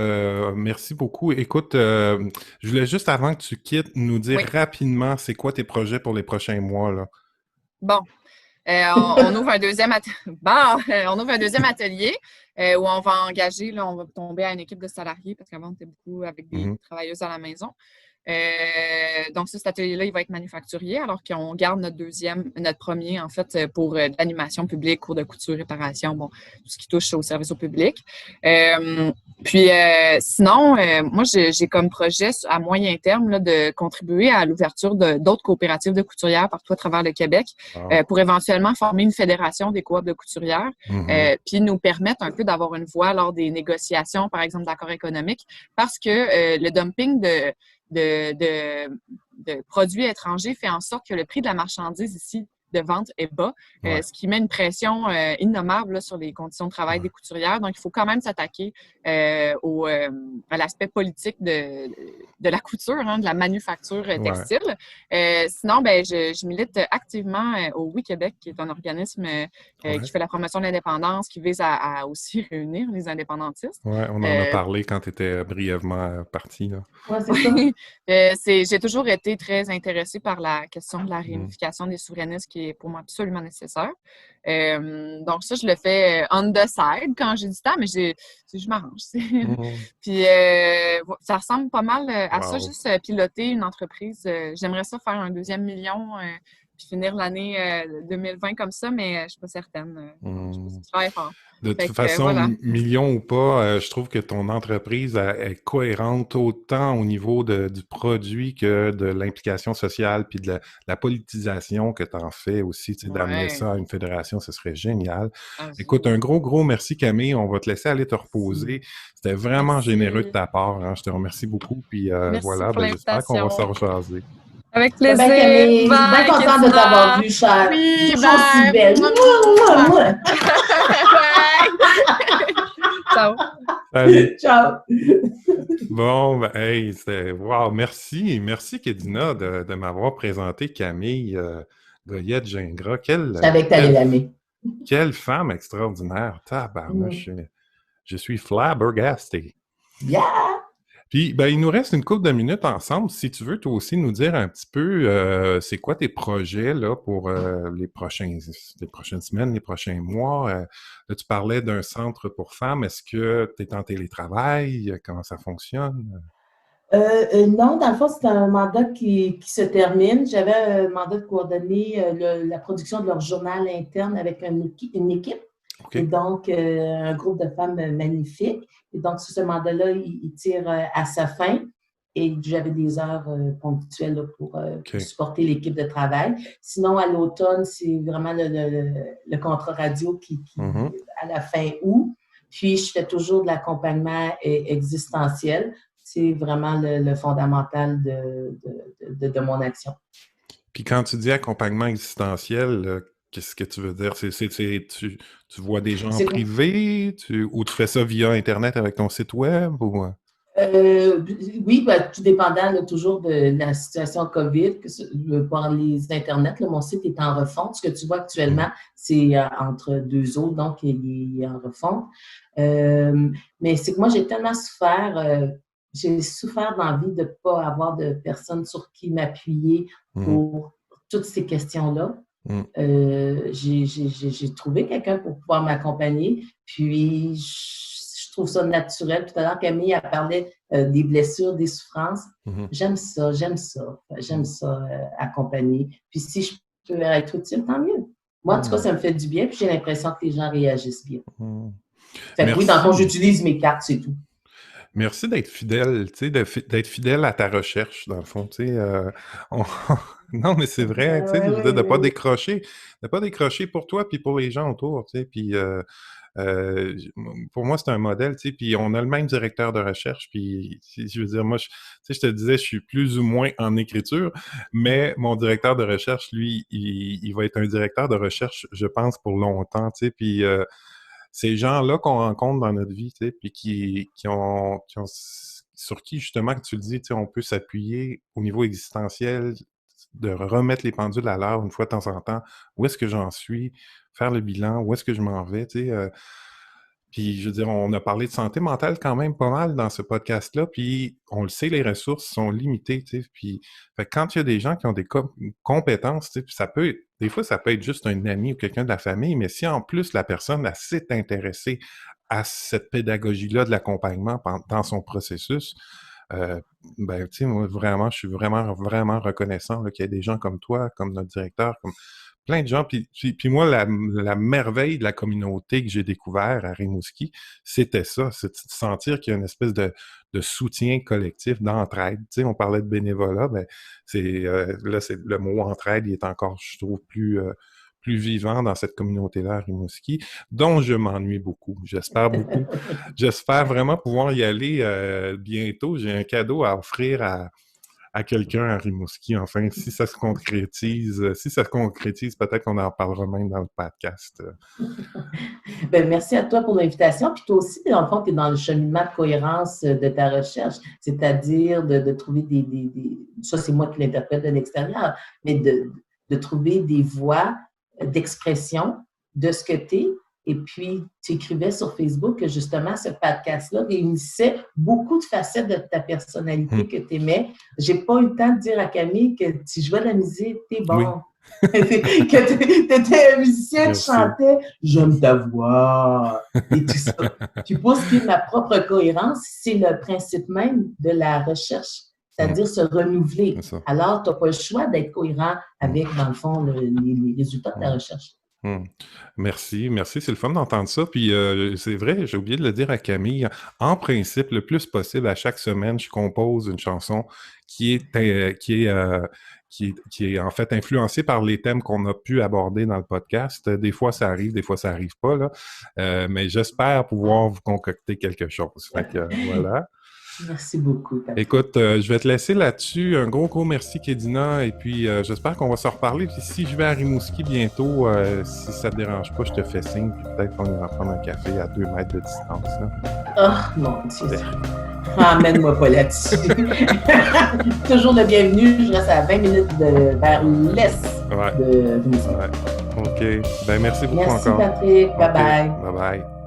Merci beaucoup. Écoute, je voulais juste, avant que tu quittes, nous dire rapidement c'est quoi tes projets pour les prochains mois, là. Bon. On ouvre un deuxième on ouvre un deuxième atelier où on va engager, là, on va tomber à une équipe de salariés parce qu'avant, on était beaucoup avec des travailleuses à la maison. Donc, cet atelier-là, il va être manufacturier, alors qu'on garde notre premier, en fait, pour l'animation publique, cours de couture, réparation, bon, tout ce qui touche au service au public. Sinon, moi, j'ai comme projet à moyen terme là, de contribuer à l'ouverture d'autres coopératives de couturières partout à travers le Québec pour éventuellement former une fédération des coops de couturières, puis nous permettre un peu d'avoir une voix lors des négociations, par exemple, d'accords économiques, parce que le dumping de produits étrangers fait en sorte que le prix de la marchandise ici de vente est bas, ce qui met une pression innommable là, sur les conditions de travail des couturières. Donc, il faut quand même s'attaquer à l'aspect politique de la couture, hein, de la manufacture textile. Sinon, je milite activement au Oui Québec, qui est un organisme qui fait la promotion de l'indépendance, qui vise à aussi réunir les indépendantistes. Oui, on en a parlé quand tu étais brièvement parti. Là. Oui, c'est ça. J'ai toujours été très intéressée par la question de la réunification des souverainistes, qui est pour moi absolument nécessaire. Donc ça, je le fais on the side quand j'ai du temps, mais je m'arrange. Puis ça ressemble pas mal à ça, juste piloter une entreprise. J'aimerais ça faire un 2e million puis finir l'année 2020 comme ça, mais je ne suis pas certaine. Je travaille fort. De toute façon, million ou pas, je trouve que ton entreprise est cohérente autant au niveau du produit que de l'implication sociale puis de la politisation que tu en fais aussi. D'amener ça à une fédération, ce serait génial. Écoute, un gros merci Camille. On va te laisser aller te reposer. C'était vraiment généreux de ta part. Hein. Je te remercie beaucoup. Puis voilà, j'espère qu'on va se rejaser. Avec plaisir. Camille, bien contente de t'avoir vu, chère. Oui, toujours si belle. Ciao. Salut. Ciao. Bon, hey, c'était... Wow, merci. Merci, Kédina, de m'avoir présenté Camille Goyette-Gingras. Je savais que tu allais l'aimer. Quelle femme extraordinaire. Tabarnouche. Je suis flabbergasté. Yeah! Puis, il nous reste une couple de minutes ensemble. Si tu veux, toi aussi, nous dire un petit peu, c'est quoi tes projets là, pour les prochaines semaines, les prochains mois? Là, tu parlais d'un centre pour femmes. Est-ce que tu es en télétravail? Comment ça fonctionne? Non, dans le fond, c'est un mandat qui se termine. J'avais un mandat de coordonner la production de leur journal interne avec une équipe. Okay. Et donc, un groupe de femmes magnifiques. Et donc, sur ce mandat-là, il tire à sa fin. Et j'avais des heures ponctuelles là, pour supporter l'équipe de travail. Sinon, à l'automne, c'est vraiment le contrat radio qui à la fin août. Puis, je fais toujours de l'accompagnement existentiel. C'est vraiment le fondamental de mon action. Puis, quand tu dis accompagnement existentiel, qu'est-ce que tu veux dire? Tu vois des gens en privé ou tu fais ça via Internet avec ton site web? Ou... Oui, tout dépendant là, toujours de la situation COVID, par les Internet. Là, mon site est en refonte. Ce que tu vois actuellement, c'est entre 2 autres, donc il est en refonte. Mais c'est que moi, j'ai tellement souffert. J'ai souffert d'envie de ne pas avoir de personnes sur qui m'appuyer pour toutes ces questions-là. J'ai trouvé quelqu'un pour pouvoir m'accompagner, puis je trouve ça naturel. Tout à l'heure, Camille a parlé des blessures, des souffrances. J'aime ça accompagner. Puis si je peux être utile, tant mieux. Moi, en tout cas, ça me fait du bien, puis j'ai l'impression que les gens réagissent bien. Fait que oui, dans le fond, j'utilise mes cartes, c'est tout. Merci d'être fidèle, tu sais, d'être fidèle à ta recherche, dans le fond, tu sais. Non, mais c'est vrai, tu sais, de ne pas décrocher pour toi puis pour les gens autour, tu sais. Puis pour moi, c'est un modèle, tu sais. Puis on a le même directeur de recherche. Puis je veux dire, moi, tu sais, je te disais, je suis plus ou moins en écriture, mais mon directeur de recherche, lui, il va être un directeur de recherche, je pense, pour longtemps, tu sais. Puis ces gens-là qu'on rencontre dans notre vie, tu sais, puis sur qui, justement, que tu le dis, tu sais, on peut s'appuyer au niveau existentiel, de remettre les pendules à l'heure une fois de temps en temps. Où est-ce que j'en suis? Faire le bilan. Où est-ce que je m'en vais? Tu sais, Puis, je veux dire, on a parlé de santé mentale quand même pas mal dans ce podcast-là, puis on le sait, les ressources sont limitées, tu sais. Puis, fait que quand il y a des gens qui ont des compétences, tu sais, puis des fois, ça peut être juste un ami ou quelqu'un de la famille, mais si en plus la personne, elle s'est intéressée à cette pédagogie-là de l'accompagnement dans son processus, ben, tu sais, moi, vraiment, je suis vraiment, vraiment reconnaissant là, qu'il y ait des gens comme toi, comme notre directeur, comme plein de gens. Puis moi, la merveille de la communauté que j'ai découvert à Rimouski, c'était ça, c'est de sentir qu'il y a une espèce de soutien collectif, d'entraide. Tu sais, on parlait de bénévolat, ben là, c'est le mot entraide, il est encore, je trouve, plus vivant dans cette communauté-là à Rimouski, dont je m'ennuie beaucoup. J'espère beaucoup. J'espère vraiment pouvoir y aller bientôt. J'ai un cadeau à offrir à quelqu'un à Rimouski, enfin, si ça se concrétise. Peut-être qu'on en parlera même dans le podcast. Ben, merci à toi pour l'invitation. Puis toi aussi, dans le fond, tu es dans le cheminement de cohérence de ta recherche, c'est-à-dire de trouver ça c'est moi qui l'interprète de l'extérieur, mais de trouver des voies d'expression de ce que tu es. Et puis, tu écrivais sur Facebook que justement, ce podcast-là réunissait beaucoup de facettes de ta personnalité que tu aimais. J'ai pas eu le temps de dire à Camille que tu jouais de la musique, t'es bon. Oui. Que tu étais un musicien, merci. Tu chantais « J'aime ta voix » et tout ça. Puis pour ce qui est de ma propre cohérence, c'est le principe même de la recherche, c'est-à-dire se renouveler. Alors, tu n'as pas le choix d'être cohérent avec, dans le fond, les résultats de ta recherche. Merci, c'est le fun d'entendre ça. Puis c'est vrai, j'ai oublié de le dire à Camille. En principe, le plus possible, à chaque semaine, je compose une chanson qui est en fait influencée par les thèmes qu'on a pu aborder dans le podcast. Des fois, ça arrive, des fois, ça arrive pas, là. Mais j'espère pouvoir vous concocter quelque chose. Fait que voilà. Merci beaucoup. Patrick. Écoute, je vais te laisser là-dessus. Un gros merci, Kédina. Et puis, j'espère qu'on va se reparler. Puis, si je vais à Rimouski bientôt, si ça te dérange pas, je te fais signe. Puis peut-être qu'on ira prendre un café à 2 mètres de distance. Oh, mon Dieu. Emmène-moi pas là-dessus. Toujours le bienvenu. Je reste à 20 minutes vers l'est de Rimouski. Ouais. OK. Ben, merci beaucoup merci, encore. Merci, Patrick. Bye-bye. Bye-bye.